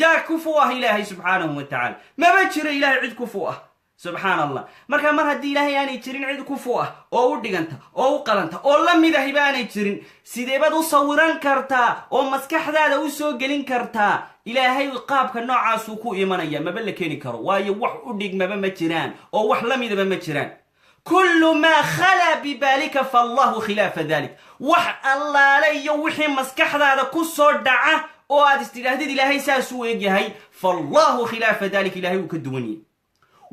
yaa kufu ah ilaahay subxaanahu wa tacaala maba jiro ilaahay cid kufu ah subxaan allah marka mar haddii ilaahay aanay jirin cid kufu ah oo u dhiganta oo u qalanta oo la mid ahiba aanay jirin sideebaad u sawiran kartaa oo maskaxdaada u soo gelin kartaa ilaahay qaabka noocaasuu ku imanaya maba la keeni karo waayo wax u dhigmaba ma jiraan oo wax la midaba ma jiraan kullu maa khalaa bibaalika faallahu khilaafa dalik wax allaale iyo wixii maskaxdaada ku soo dhaca oo aad istidhaahdid ilaahay saasuu egyahay faallahu khilaafa dalik ilaahay uu ka duwan yahay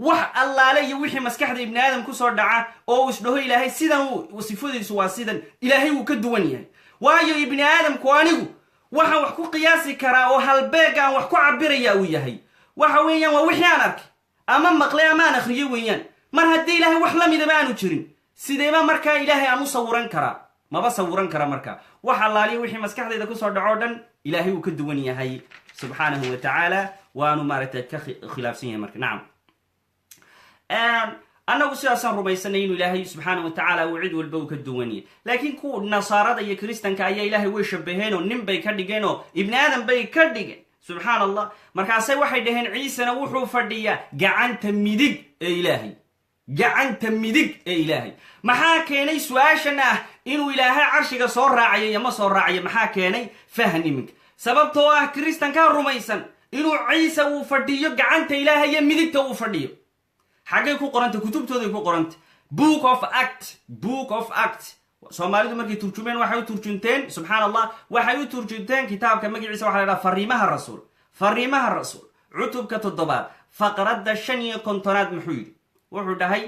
wax allaale iyo wixii maskaxda ibni aadam ku soo dhaca oo uu isdhaho ilaahay sidan sifadiisu waa sidan ilaahay wuu ka duwan yahay waayo ibni aadamku anigu waxaan wax ku qiyaasi karaa oo halbeeg aan wax ku cabiraya uu yahay waxa weeyaan waa wixii aan arkay ama maqlay ama aan akhriyey weeyaan mar haddii ilaahay wax la midaba aanu jirin sideeba markaa ilaahay aan u sawiran karaa maba sawiran kara markaa wax allaaliyo wixii maskaxdayda kusoo dhaco dhan ilaahay wuu ka duwan yahay subxaanahu wa tacaala waanu maaragtay ka khilaafsan yahay marka nacam annagu sidaasaan rumaysanay inuu ilaahay subxaanahu wa tacaala uu cid walba uu ka duwan yahay laakiin kuwa nasaarada iyo kristanka ayaa ilaahay way shabaheenoo nin bay ka dhigeenoo ibni aadam bay ka dhigeen subxaan allah markaasay waxay dhaheen ciisena wuxuu fadhiyaa gacanta midig ee ilaahay gacanta midig ee ilaahay maxaa keenay su-aashan ah inuu ilaahay carshiga soo raacayo iyo ma soo raacayo maxaa keenay fahniminka sababtoo ah kristankaa rumaysan inuu ciise uu fadhiyo gacanta ilaahay iyo midigta uu fadhiyo xaggay ku qoranta kutubtooday ku qoranta book of act soomaalidu markay turjumeen waxay u turjunteen subxaan allah waxay u turjunteen kitaabka magaciisa waxa la dhaha fariimaha rasuul cutubka 7 faqradda 55 muxuu yidhi wuxuu dhahay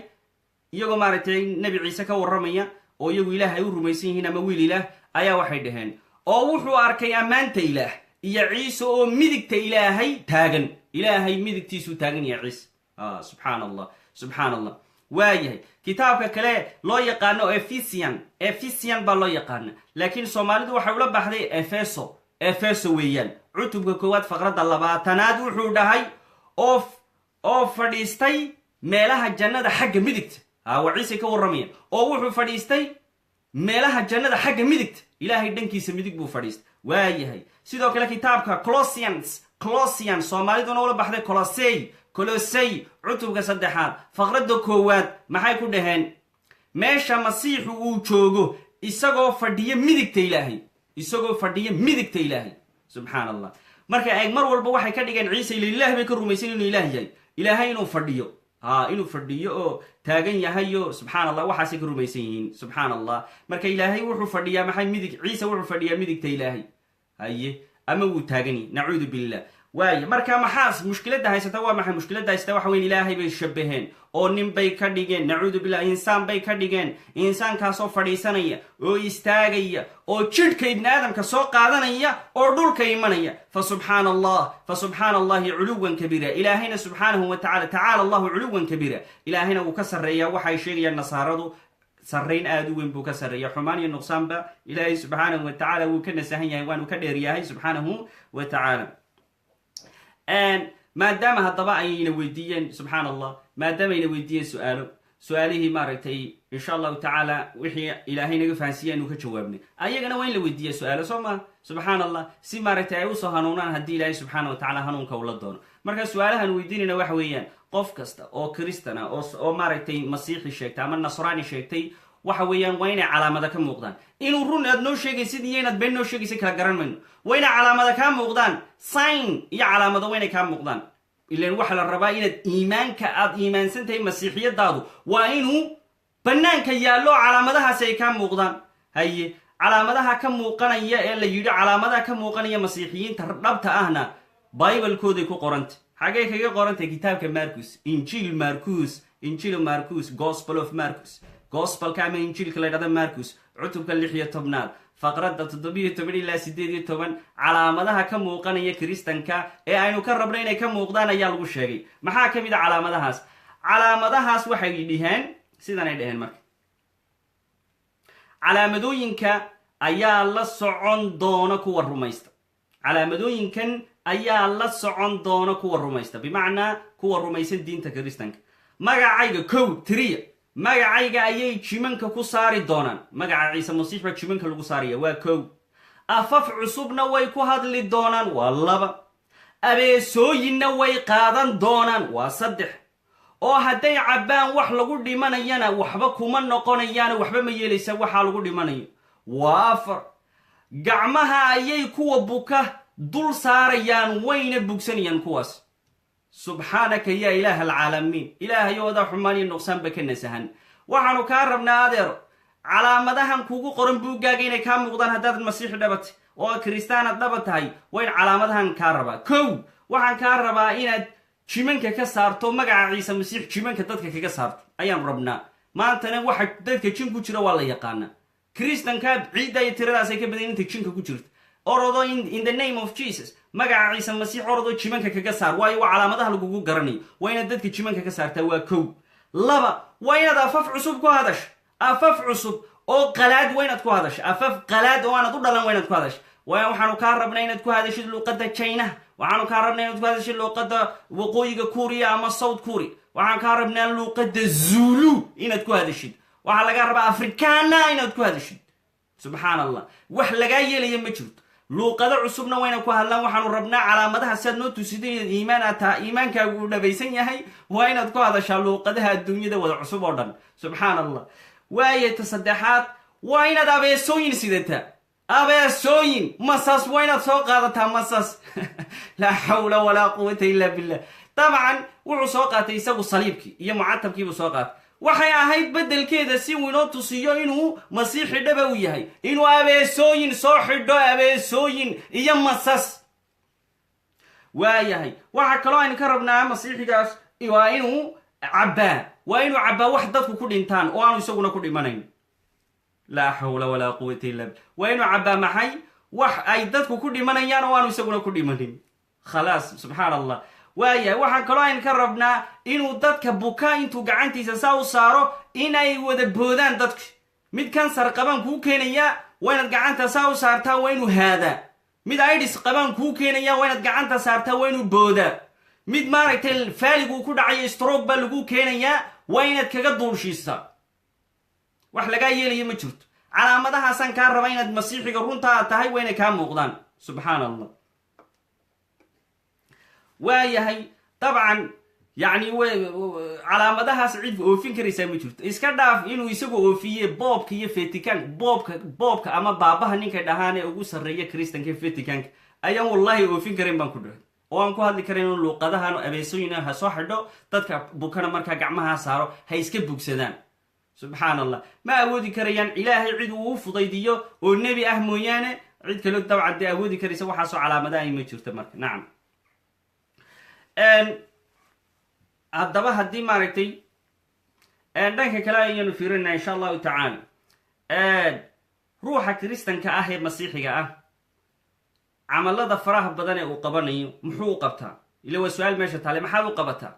iyagoo maaragtay nebi ciise ka warramaya oo iyagu ilaahay u rumaysan yihiin ama wiil ilaah ayaa waxay dhaheen oo wuxuu arkay ammaanta ilaah iyo ciise oo midigta ilaahay taagan ilaahay midigtiisuu taagan yahay ciise subxaan allah waayahay kitaabka kale loo yaqaano efesian baa loo yaqaana laakiin soomaalidu waxay ula baxday efeso weeyaan cutubka 1 faqradda 20 wuxuu dhahay oo fadhiistay meelaha jannada xagga midigta waa ciise ka warramaya oo wuxuu fadhiistay meelaha jannada xagga midigta ilaahay dhankiisa midig buu fadhiistay waayahay sidoo kale kitaabka colossians soomaaliduna ula baxday colosey cutubka 3 faqradda 1 maxay ku dhaheen meesha masiixu uu joogo isagoo fadhiya midigta ilaahay subxaan allah marka eeg mar walba waxay ka dhigeen ciise ilaah bay ka rumaysan inuu ilaah yahay ilaahay inuu fadhiyo oo taagan yahayo subxaan allah waxaasay ka rumaysan yihiin subxaan allah marka ilaahay wuxuu fadhiyaa maxay ciise wuxuu fadhiyaa midigta ilaahay haye ama wuu taagan yahay nacuudu billah waaye marka maxaas mushkiladda haysata waa maxay mushkiladda haysata waxa weyn ilaahay bay shabaheen oo nin bay ka dhigeen nacuudu billah insaan bay ka dhigeen insaankaasoo fadhiisanaya oo istaagaya oo jidhka ibni aadamka soo qaadanaya oo dhulka imanaya fa subxaana allahi culuwan kabiira ilaahayna subxaanahu wa tacaala allahu culuwan kabiira ilaahayna wuu ka sarreeyaa waxay sheegayaan nasaaradu sarrayn aad u weyn buu ka sarreeya xumaan iyo nuqsaanba ilaahay subxaanahu wa tacaala wuu ka nasahan yahay waanu ka dheeryahay subxaanahu wa tacaala maadaama haddaba ayna weydiiyeen subxaan allah maadaama ayna weydiiyeen su-aalihii maaragtay insha allahu tacaala wixii ilaahay naga fahansiiya inu ka jawaabnay ayagana waa in la weydiiya su-aalo soo maa subxaan allah si maaragtay ay usoo hanuunaan haddii ilaahay subxaana wa tacala hanuunka ula doono marka su-aalahan weydiinayna waxa weeyaan qof kasta oo kristan ah oo maaragtay masiixi sheegtay ama nasraani sheegtay waxa weeyaan waa inay calaamada ka muuqdaan inuu run aad noo sheegaysid iyo inaad been noo sheegaysid kala garan mayno waa inay calaamada kaa muuqdaan sign iyo calaamado waa inay kaa muuqdaan ilan waxaa la rabaa inaad iimaanka aad iimaansan tahay masiixiyadaadu waa inuu bannaanka yaallo calaamadahaasi ay kaa muuqdaan haye calaamadaha ka muuqanaya ee la yidhi calaamadaha ka muuqanaya masiixiyiinta dhabta ahna bibalekooday ku qorantay xaggay kaga qorantay kitaabka marcus injiil marcus gospel of marcus gospelka ama injiilka la ydhahda marcus cutubka 16 faqradda 17 ilaa 18 calaamadaha ka muuqanaya kristanka ee aynu ka rabno inay ka muuqdaan ayaa lagu sheegay maxaa ka mid a calaamadahaas waxay dhiheen sidanay dhaheen marka calaamadooyinka ayaa la socon doona kuwa rumaysta calaamadooyinkan ayaa la socon doona kuwa rumaysta bimacnaa kuwa rumaysan diinta kiristanka magacayga kow tiriya magacayga ayay jimanka ku saari doonaan magaca ciise masiix baa jimanka lagu saaraya waa kow afaf cusubna way ku hadli doonaan waa laba abeesooyinna way qaadan doonaan waa saddex oo hadday cabbaan wax lagu dhimanayana waxba kuma noqonayaana waxba ma yeelaysa waxaa lagu dhimanayo waa afar gacmaha ayay kuwa buka dul saarayaan wayna bugsanayaan kuwaas subxaanaka yaa ilaaha alcaalamiin ilaahayooda xumaan iyo nuqsaanba ka nasahan waxaanu kaa rabnaa adeero calaamadahan kugu qoran buuggaaga inay kaa muuqdaan haddaad masiixi dhabatay oo kiristaanaad dhaba tahay wayn calaamadahan kaa rabaa kow waxaan kaa rabaa inaad jimanka ka saarto magaca ciise masiix jimanka dadka kaga saarto ayaan rabnaa maantana waxa dadka jin ku jira waa la yaqaanaa kiristanka ciidda iyo tiradaasay ka badan inta jinka ku jirto orodo in the name of Jesus magaca ciise masiix orodo jimanka kaga saar waayo waa calaamadaha lagugu garanayo waa inaad dadka jimanka ka saartaa waa kow laba waa inaad afaf cusub ku hadasho afaf cusub oo qalaad waa inaad ku hadasho afaf qalaad oo aanad u dhalan waa inaad ku hadasho waxaanu kaa rabnaa inaad ku hadashid luuqadda chinaha waxaanu kaa rabnaa inaad ku hadashid luuqadda waqooyiga kuuriya ama south kuuri waxaan kaa rabnaa luuqadda zulu inaad ku hadashid waxaa lagaa rabaa afrikaana inaad ku hadashid subxaan allah wax lagaa yeelaya ma jirto luuqado cusubna wayna ku hadlaan waxaanu rabnaa calaamadaha si aad noo tusido inaad iimaanaad taha iimaankaagu uu dhabaysan yahay waa inaad ku hadashaa luuqadaha adduunyada wada cusub oo dhan subxaan allah waaye ta saddexaad waa inaad abeesooyin sidataa abeesooyin masas waa inaad soo qaadataa masas laa xawla walaa quwata illa billah dabcan wuxuu soo qaatay isagu saliibkii iyo mucatabkiibuu soo qaatay waxay ahayd beddelkeeda si uu inoo tusiyo inuu masiixi dhaba u yahay inuu abeesooyin soo xidho abeesooyin iyo masas waayahay waxaa kaloo aynu ka rabnaa masiixigaas waa inuu cabbaa wax dadku ku dhintaan oo aanu isaguna ku dhimanayn laa xawla walaa quwata illa billah waa inuu cabbaa maxay wax ay dadku ku dhimanayaan oo aanu isaguna ku dhimanin khalaas subxaan allah waayahay waxaan kaloo aynu ka rabnaa inuu dadka buka intuu gacantiisa saa u saaro inay wada boodaan dadka mid kansar qabaan kuu keenayaa waa inaad gacanta saa u saartaa waa inuu haadaa mid idis qabaan kuu keenayaa waa inaad gacanta saartaa waa inuu boodaa mid maaragtay faaliguu ku dhacayo stroog baa lagu keenayaa waa inaad kaga duulshiisaa wax lagaa yeelaya ma jirto calaamadahaasaan kaa raba inaad masiixiga runtaa tahay waa inay kaa muuqdaan subxaan allah waayahay dabcan yacni calaamadahaas cid oofin karaysaa ma jirto iska dhaaf inuu isagu oofiye boobka iyo vatican boobka ama baabaha ninka dhahaan ee ugu sarreeya kristanka vaticanka ayaan wallaahi oofin karayn baan ku dhahay oo aan ku hadli karayn in luuqadahan abeesooyina ha soo xidho dadka bukana markaa gacmaha saaro ha iska bugsadaan subxaan allah ma awoodi karayaan ilaahay cid uu u fudaydiyo oo nebi ah mooyaane cid kaloo dabcan dee awoodi karaysa waxaasoo calaamadaha ay ma jirto marka nacam haddaba haddii maaragtay dhanka kale ayaanu fiirinaa insha allahu tacaala ruuxa kiristanka ah ee masiixiga ah camalada faraha badan ee uu qabanayo muxuu u qabtaa ila waa su-aal meesha taale maxaad u qabataa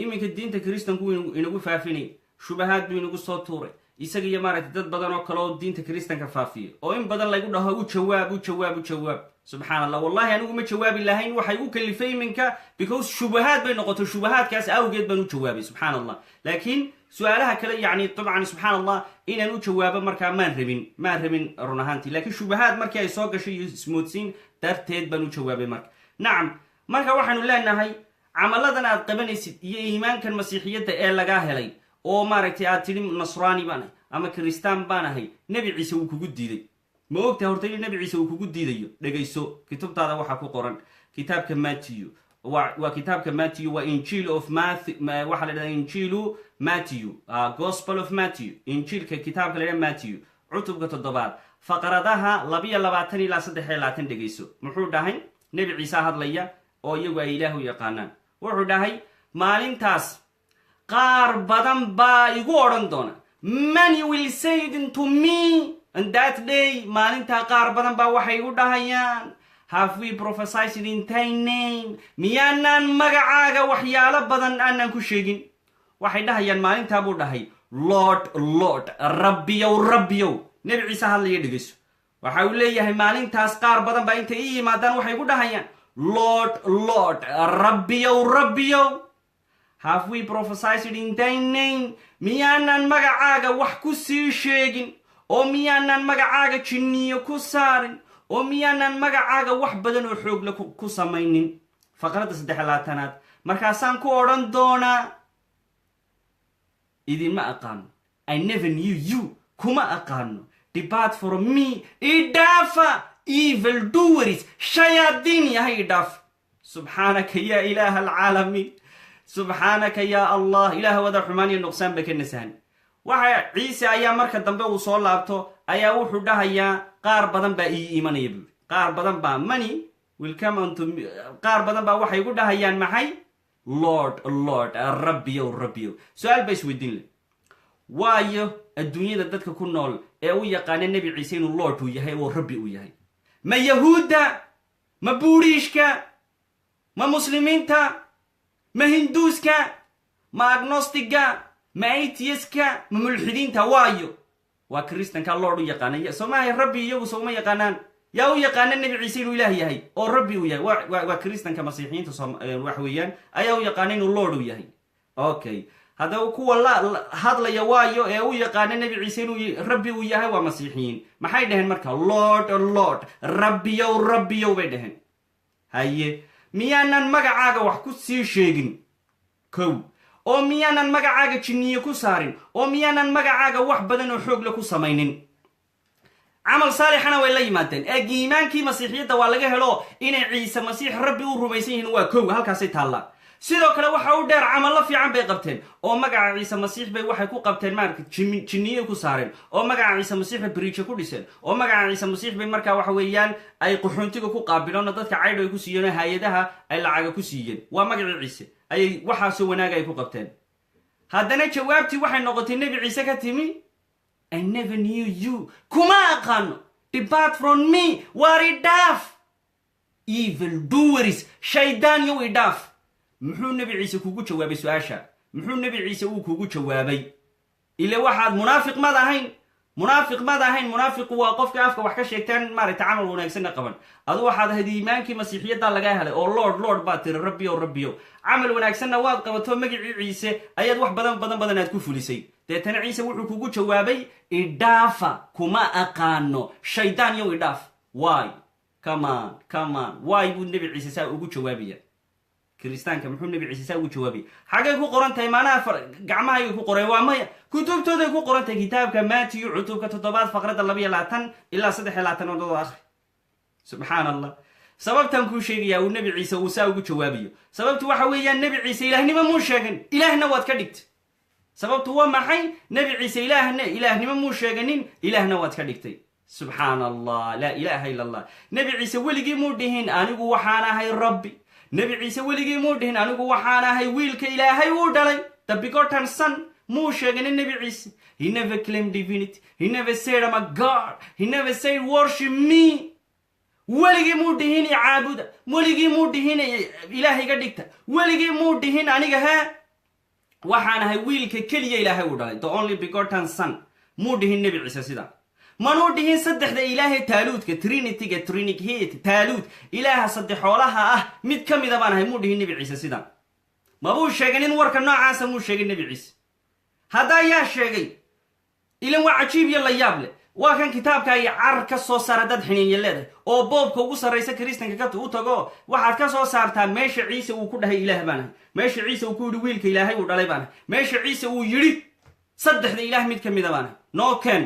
iminka diinta kiristanku inagu faafinay shubahaad buu inagu soo tuuray isaga iyo maaragtay dad badan oo kale oo diinta kiristanka faafiya oo in badan lagu dhaho u jawaab subxaan allah wallahi anigu ma jawaabi lahayn waxay u kalifay iminka because shubahaad bay noqoto shubahaadkaas awgeed baan u jawaabay subxaan allah laakiin su-aalaha kale yacni dabcan subxaan allah inaan u jawaabo markaa maan rabin run ahaantii laakiin shubahaad markii ay soo gashay iyo ismoodsiin darteed baan u jawaabay marka nacam marka waxaanu leenahay camaladan aad qabanaysid iyo iimaankan masiixiyadda ee lagaa helay oo maaragtay aad tidhi nasraani baan ahay ama kiristaan baan ahay nebi ciise wuu kugu diiday ma ogtahay horta in nebi ciise uu kugu diidayo dhegayso kutubtaada waxaa ku qoran kitaabka matthew waa kitaabka matthew waa injil of waxaa la dhahdaa injilu matthew gospel of matthew injiilka kitaabka la dhahda matthew cutubka 7 faqradaha 22 ilaa 23 dhegayso muxuu dhahay nebi ciise hadlaya oo iyagu ay ilaahu yaqaanaan wuxuu dhahay maalintaas qaar badan baa igu odhan doona many will say it to me and that day maalintaa qaar badan baa waxay igu dhahayaan have we prophesied in thy name miyaanaan magacaaga waxyaalo badan aanan ku sheegin waxay dhahayaan maalintaa buu dhahay lord rabbiyow nebi ciise hadlaya dhegayso waxa uu leeyahay maalintaas qaar badan baa intay ii yimaadaan waxay ku dhahayaan Lord, Lord, Rabbiyow, have we prophesied in thy name? Miyaanan magacaaga wax ku sii sheegin, oo miyaanan magacaaga jinniyo ku saarin, oo miyaanan magacaaga wax badan oo xoog la ku samaynin. Faqradda 13aad markaasaan ku odhan doonaa idinma aqaano. I never knew you, kuma aqaano. Depart from me, idaafa, evil doers, shayaadiin yahay idaafa. Subxaanaka ya ilaaha alcaalamiin, subxaanaka ya allah, ilaah wada xumaan iyo nuqsaan ba ka nasahan. waxa ciise ayaa marka dambe uu soo laabto ayaa wuxuu dhahayaa qaar badan baa ii imanaya buu. qaar badan baa money will come unto me. qaar badan baa waxay ku dhahayaan maxay? Lord, Lord, Rabbiyow. su'aal ba isweydiin leh. waayo adduunyada dadka ku nool ee u yaqaana nabi ciise inuu Lord uu yahay oo Rabbi uu yahay? ma yahuuda, ma buuriishka, ma muslimiinta, ma hinduuska, ma agnostiga, ma atheiska, ma mulxidiinta? waayo waa kristanka Lord u yaqaana. Soomaaliya Rabbi iyagu sooma yaqaanaan. yaa u yaqaana nabi ciise inuu ilaah yahay oo Rabbi uu yahay. waa kristanka masiixiyiinta wax weeyaan ayaa u yaqaana inuu Lord uu yahay. Okay, haddaba kuwa la hadlaya waayo ee u yaqaana nabi ciise inuu Rabbi uu yahay waa masiixiyiin. maxay dhaheen marka? Lord, Lord, Rabbiyow bay dhaheen. haye miyaanan magacaaga wax ku sii sheegin? kow, oo miyaanan magacaaga jinniyo ku saarin, oo miyaanan magacaaga wax badan oo xoog la ku samaynin? camal saalixana way la yimaadeen. iimaankii masiixiyadda waa laga helo inay ciise masiix Rabbi u rumaysan yihiin. waa kow, halkaasay taallaa. sidoo kale waxa u dheer camallo fiican bay qabteen oo magaca ciise masiix bay waxay ku qabteen marka jinniyo ku saareen, oo magaca ciise masiix bay bridge ku dhiseen, oo magaca ciise masiix bay markaa waxa weeyaan ay quxuntiga ku qaabiloon, dadka caydho ay ku siiyeen, hay'adaha ay lacaga ku siiyeen. waa magaca ciise ayay waxaasoo wanaag ay ku qabteen. haddana jawaabtii waxay noqotay nabi ciise ka timi I never knew you, kuma aqaano. Depart from me, waar idhaaf, evil doers, shaydaan yow idhaaf. muxuu nabi ciise kugu jawaabay su'aasha? muxuu nabi ciise uu kugu jawaabay? ile waxaad munaafiq mad ahayn. munaafiqu waa qofka afka wax ka sheegtaan maaragtay camal wanaagsanna qaban. adu waxaad ahayd iimaankii masiixiyadda laga helay oo Lord baa tiri Rabbiyow. camal wanaagsanna waad qabato magicii ciise ayaad wax badan aad ku fulisay. deetana ciise wuxuu kugu jawaabay idhaafa, kuma aqaano, shaydaan yow idhaaf. why? come on, why buu nabi ciise saa ugu jawaabaya? kiristaanka muxuu nabi ciise saa ugu jawaabay? xagay ku qoran tahay? maanaha gacmahayga ku qoray? waa maya, kutubtooday ku qoran tahay. kitaabka Matthew cutubka 7 faqradda 22 ilaa 23 oo akhri. subxaan allah. sababtan kuu sheegayaa uu nabi ciise uu saa ugu jawaabayo sababtu waxa weeyaan nabi ciise ilaahnimo muu sheegan, ilaahna waad ka dhigtay. sababtu waa maxay? nabi ciise ilaahnimo muu sheeganin, ilaahna waad ka dhigtay. subxaan allah, laa ilaaha ila allah. nabi ciise weligii muu dhihin anigu waxaan ahay Rabbi. nabi ciise weligii muu dhihin anigu waxaan ahay wiilka ilaahay uu dhalay, the begotten son. muu sheeganin nabi ciise. he never claimed divinity. he never said I'm a god. he never said worship me. weligii muu dhihin icaabuda. weligii muu dhihin ilaahayga dhigta. weligii muu dhihin aniga waxaan ahay wiilka keliya ilaahay uu dhalay, the only begotten son. muu dhihin nabi ciise sida. manuu dhihin saddexda ilaahay taaluudka, trinityga, trinity taaluud, ilaaha saddexoolaha ah mid ka mida baan ahay. muu dhihin nabi ciise sida. mabuu sheeganin warka noocaasa muu sheegin nabi ciise. haddaa yaa sheegay? ilan waa cajiib iyo la yaab leh. waa kan kitaabka ay car ka soo saara dad xiniinyo leedahay oo boobka ugu sarraysa kiristanka ka u tago waxaad ka soo saartaa meesha ciise uu ku dhahay ilaah baan ahay, meesha ciise uu ku yidhi wiilka ilaahay uu dhalay baan ahay, meesha ciise uu yidhi saddexda ilaah mid ka mida baan ahay. noo keen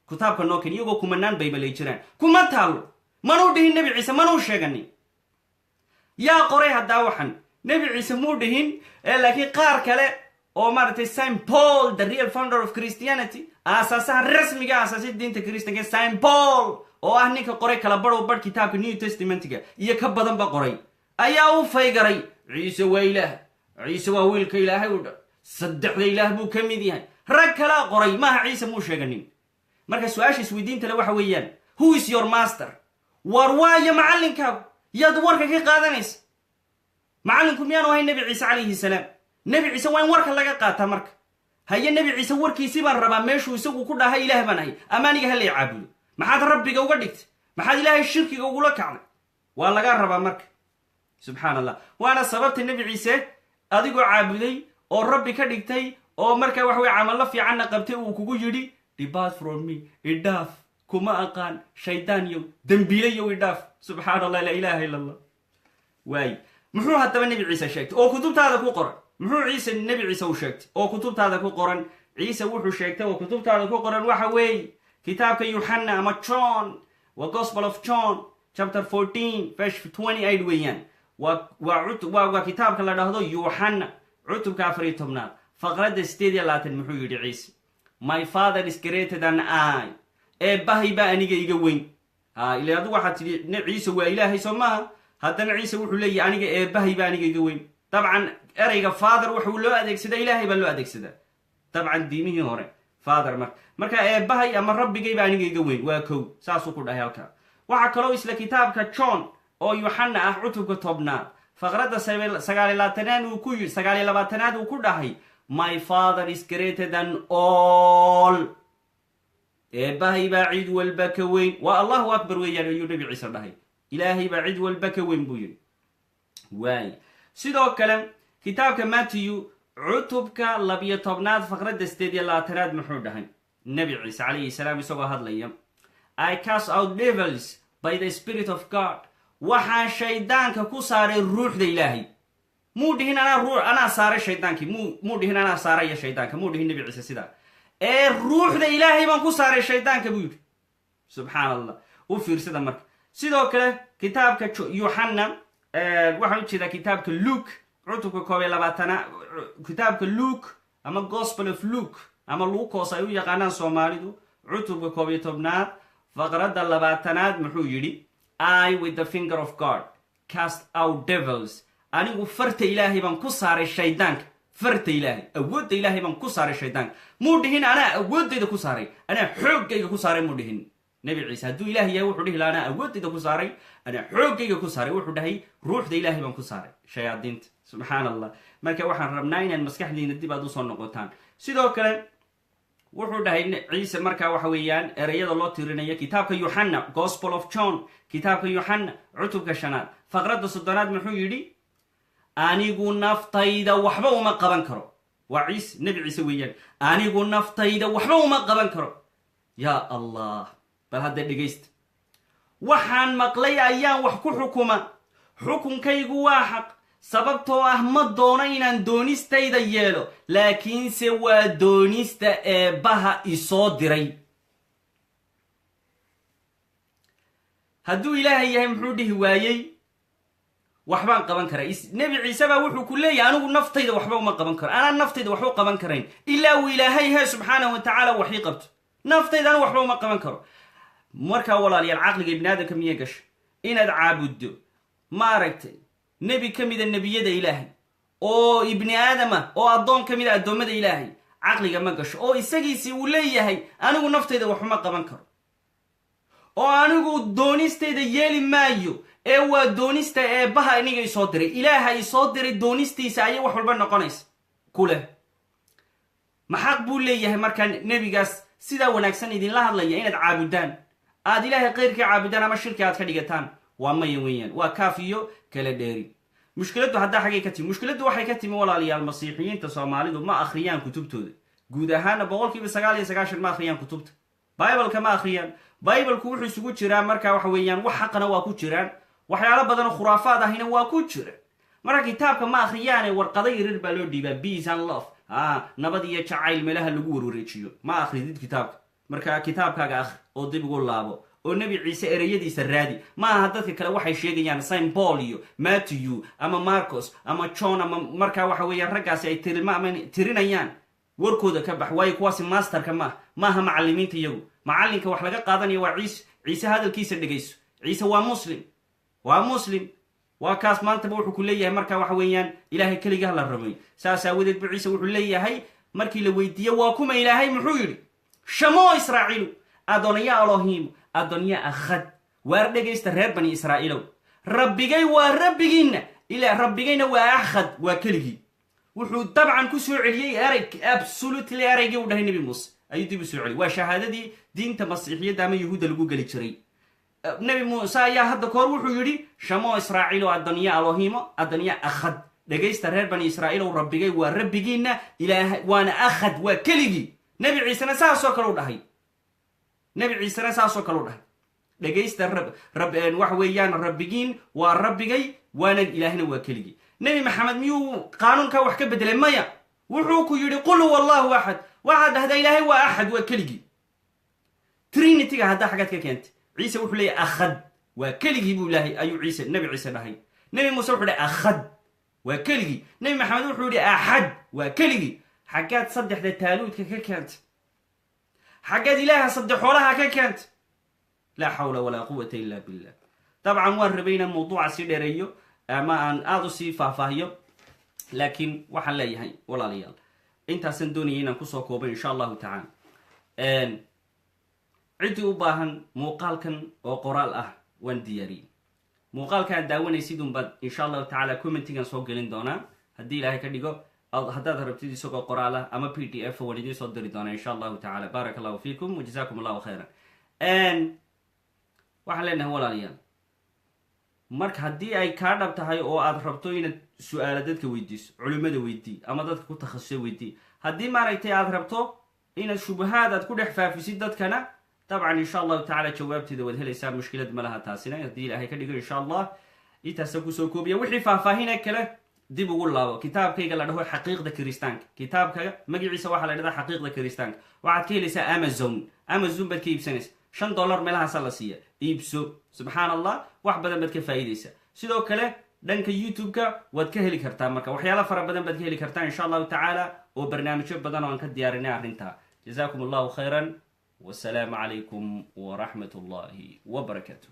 kitaabka, noo keen. iyagoo kumanaan baybalay jiraan, kuma taalo. manuu dhihin nabi ciise, manuu sheeganin. yaa qoray haddaa waxan? nabi ciise muu dhihin, laakiin qaar kale oo maaragtay Saint Paul, the real founder of Christianity, aasaasaha rasmiga aasaasid diinta kiristanka, Saint Paul oo ah ninka qoray kala badh kitaabka New Testamentiga iyo ka badan ba qoray, ayaa u faygaray ciise waa ilaah, ciise waa wiilka ilaahay u dhalay, saddexda ilaah buu ka mid yahay. rag kala qoray, maaha ciise muu sheeganin. marka su-aasha isweydiinta le waxa weeyaan, who is your master? war waayo macallinkaagu? yaad warka ka qaadanaysa? macallinku miyaanu ahay nabi ciise calayhi salaam? nabi ciise waa in warka laga qaataa. marka haye nabi ciise warkiisii baan rabaa meeshuu isagu ku dhahay ilaah baan ahay, amaaniga ha lay caabudo. maxaad rabbiga uga dhigtay? maxaad ilaahay shirkiga ugula kacday waa laga rabaa marka subxaan allah waana sababta nebi ciise adigoo caabuday oo rabbi ka dhigtay oo markaa waxa weye camallo fiicanna qabtay uu kugu yidhi depart from me idhaaf kuma aqaan shaydaanyow dembiilayow idhaaf subxaan allah laa ilaaha illa allah waay muxuu haddaba nebi ciise sheegtay oo kutubtaada ku qoran muxuu nebi ciise u sheegtay oo kutubtaada ku qoran ciise wuxuu sheegtay oo kutubtaada ku qoran waxa weeye kitaabka yuxanna ama john waa gospel of john chapter 14 verse 28 weeyaan waa kitaabka la dhahdo yuxanna cutubka 14 faqradda 8 muxuu yidhi ciise my father is greater than I eebbahay baa aniga iga weyn ila adigu waxaad tidhi ciise waa ilaahay soo maaha haddana ciise wuxuu leeyahay aniga eebbahay baa aniga iga weyn dabcan ereyga father wuxuu loo adeegsadaa ilaahay baa loo adeegsadaa dabcan diimihii hore father marka eebbahay ama rabbigay baa aniga iga weyn waa kow saasuu ku dhahay halkaa waxaa kaloo isla kitaabka john oo yuxanna ah cutubka 10 faqradda 29 uu ku dhahay my father is greater than all eebbahay baa cid walba ka weyn waa allahu akbar weeyaan ayuu nebi ciise dhahay ilaahay baa cid walba ka weyn buu yidhi waay sidoo kale kitaabka matthew cutubka 12 faqradda 8 muxuu dhahay nebi ciise calayhi salaam isagoo hadlaya I cast out devils by the spirit of God waxaan shaydaanka ku saaray ruuxda ilaahay muu dhihin anaa saaray shaydaankii muu dhihin anaa saaraya shaydaanka muu dhihin nebi ciise sidaa ee ruuxda ilaahay baan ku saaray shaydaanka buu yidhi subxaan allah u fiirsada marka sidoo kale kitaabka yuxanna waxaan ujeedaa kitaabka luke cutubka 12 kitaabka luke ama gospel of luke ama lucas ay u yaqaanaan soomaalidu cutubka 11 faqradda 20 muxuu yidhi I with the finger of God cast out devils anigu farta ilaahay baan ku saaray shaydaanka farta ilaahay awoodda ilaahay baan ku saaray shaydaanka muu dhihin anaa awooddayda ku saaray anaa xooggayga ku saaray muu dhihin nebi ciise hadduu ilaahay yahay wuxuu dhihi lahaa anaa awooddayda ku saaray anaa xooggayga ku saaray wuxuu dhahay ruuxda ilaahay baan ku saaray shayaadiinta subxaan allah marka waxaan rabnaa inaad maskaxdiina dib aad usoo noqotaan sidoo kale wuxuu dhahay ciise markaa waxa weeyaan ereyada loo tirinaya kitaabka yuxanna gospel of john kitaabka yuxanna cutubka 5 faqradda 30 muxuu yidhi anigu naftayda waxba uma qaban karo waa ciise nebi ciise weeyaan anigu naftayda waxba uma qaban karo yaa allah bal hadda dhegaysta waxaan maqlay ayaan wax ku xukuma xukunkaygu waa xaq sababtoo ah ma doono inaan doonistayda yeelo laakiinse waa doonista eebbaha isoo diray hadduu ilaahay yahay muxuu dhihi waayey waxbaan qaban karaa nebi ciise baa wuxuu ku leeyahay anigu naftayda waxba uma qaban karo anaan naftayda waxba u qaban karayn ilaa uu ilaahay he subxaanahu watacaala wax ii qabto naftayda anigu waxba uma qaban karo markaa walaalayaal caqliga ibni aadamka miya gasho inaad caabuddo maaragtay nebi ka mida nebiyada ilaahay oo ibni aadama oo addoon ka mida addoommada ilaahay caqliga ma gasho oo isagiisii uu leeyahay anigu naftayda waxuma qaban karo oo anigu doonistayda yeeli maayo ee waa doonista eebbaha aniga isoo diray ilaaha isoo diray doonistiisa ayay wax walba noqonaysa ku leh maxaq buu leeyahay markaa nebigaas sidaa wanaagsan idinla hadlaya inaad caabudaan aad ilaahay keyrkii caabudaan ama shirki aad ka dhigataan waa maya weeyaan waa kaaf iyo kala dheeri mushkiladdu haddaa xaggay ka timi mushkiladdu waxay ka timi walaalayaal masiixiyiinta soomaalidu ma akhriyaan kutubtooda guud ahaana 99% ma akhriyaan kutubta bibleka ma akhriyaan biblku wuxuu isugu jiraa markaa waxa weeyaan wax xaqana waa ku jiraan waxyaalo badan oo khuraafaad ahina waa ku jira marka kitaabka ma akhriyaane warqado yaryar baa loo dhiibaa peace and love nabad iyo jacayl meelaha lagu warwareejiyo ma akhridid kitaabka marka kitaabkaaga akhri oo dib ugu laabo oo nebi ciise ereyadiisa raadi ma aha dadka kale waxay sheegayaan saint paul iyo matthew ama marcos ama john ama markaa waxa weeyaan raggaasi ay tirinayaan warkooda ka bax waayo kuwaasi masterka maaha macallimiinta iyagu macallinka wax laga qaadanaya waa ciise hadalkiisa dhegayso ciise waa muslim waa kaas maantaba wuxuu ku leeyahay markaa waxa weeyaan ilaahay keligaa la ramay saas aawadeed bu ciise wuxuu leeyahay markii la weydiiye waa kuma ilaahay muxuu yidhi shamoo israaciilu adoniya elohim adoniya akhad waar dhegaysta reer bani israa'iilow rabbigay waa rabbigiinna ilaa rabbigayna waa akhad waa keligii wuxuu dabcan ku soo celiyey absolutely eraygii u dhahay nebi muuse ayuu dib u soo celiyey waa shahaadadii diinta masiixiyadda ama yuhuudda lagu geli jiray nabi muuse ayaa hadda kahor wuxuu yidhi shamo israaciilo adaniya alohimo adaniya akhad dhegaysta reer bani israa'iilow rabbigay waa rabbigiinna ilaahay waana akhad waa keligii nabi ciisena saasoo kale u dhahay nabi ciisena saasoo kale u dhahay dhegaysta waxa weeyaan rabbigiin waa rabbigay waana ilaahna waa keligii nabi maxamed miyuu qaanuunka wax ka bedelay maya wuxuu ku yidhi qul huwa allahu axad waxaad dhahdaa ilaahay waa axad waa keligii trinityga haddaa xaggaad ka keentay ciise wuxuu leeyahy akhad waa keligii buu ilaahay ayuu nabi ciise dhahay nabi muuse wuxuu dhahay akhad waa keligii nabi maxamed wuxuu yidhi axad waa keligii xaggaad saddexda taaluudka ka keentay xaggaad ilaaha saddexoolaha ka keentay laa xawla walaa quwata illa billah dabcan waan rabay inaan mawduuca sii dheereeyo ama aan aada u sii faahfaahiyo laakiin waxaan leeyahay walaalayaal intaasaan doonayay inaan kusoo koobo insha allahu tacaala ciddii u baahan muuqaalkan oo qoraal ah waan diyaariyey muuqaalkaan daawanaysid unbaad insha allahu tacaala commentigan soo gelin doonaa haddii ilaahay ka dhigo haddaad rabtid isagoo qoraal ah ama p d f waan idiin soo diri doonaa insha allahu tacala baarak allahu fiikum wajazakum allahu khayran waxaan leenahay walaalayaal marka haddii ay kaa dhab tahay oo aad rabto inaad su-aala dadka weydiiso culimmada weydii ama dadka ku takhasusay weydii haddii maaragtay aad rabto inaad shubahaad aad ku dhex faafisid dadkana dabcan insha allahu tacala jawaabteeda waad helaysaa mushkilad ma laha taasina haddii ilaahay ka dhigo insha allah intaasa kusoo koobiya wixii faahfaahine kale dib ugu laabo kitaabkayga la dhaho xaqiiqda kiristaanka kitaabka magaciisa waxaa la dhahdaa xaqiiqda kiristaanka waxaad ka helaysaa amazon baad ka iibsanaysa $5 meelahaasa la siiya iibso subxaan allah wax badan baad ka faa'iidaysaa sidoo kale dhanka youtube-ka waad ka heli kartaa marka waxyaala fara badan baad ka heli kartaa insha allahu tacaala oo barnaamijyo badan oo aan ka diyaarinay arrintaa jazakum allahu khayran wasalaamu calaykum waraxmat ullahi wabarakaatu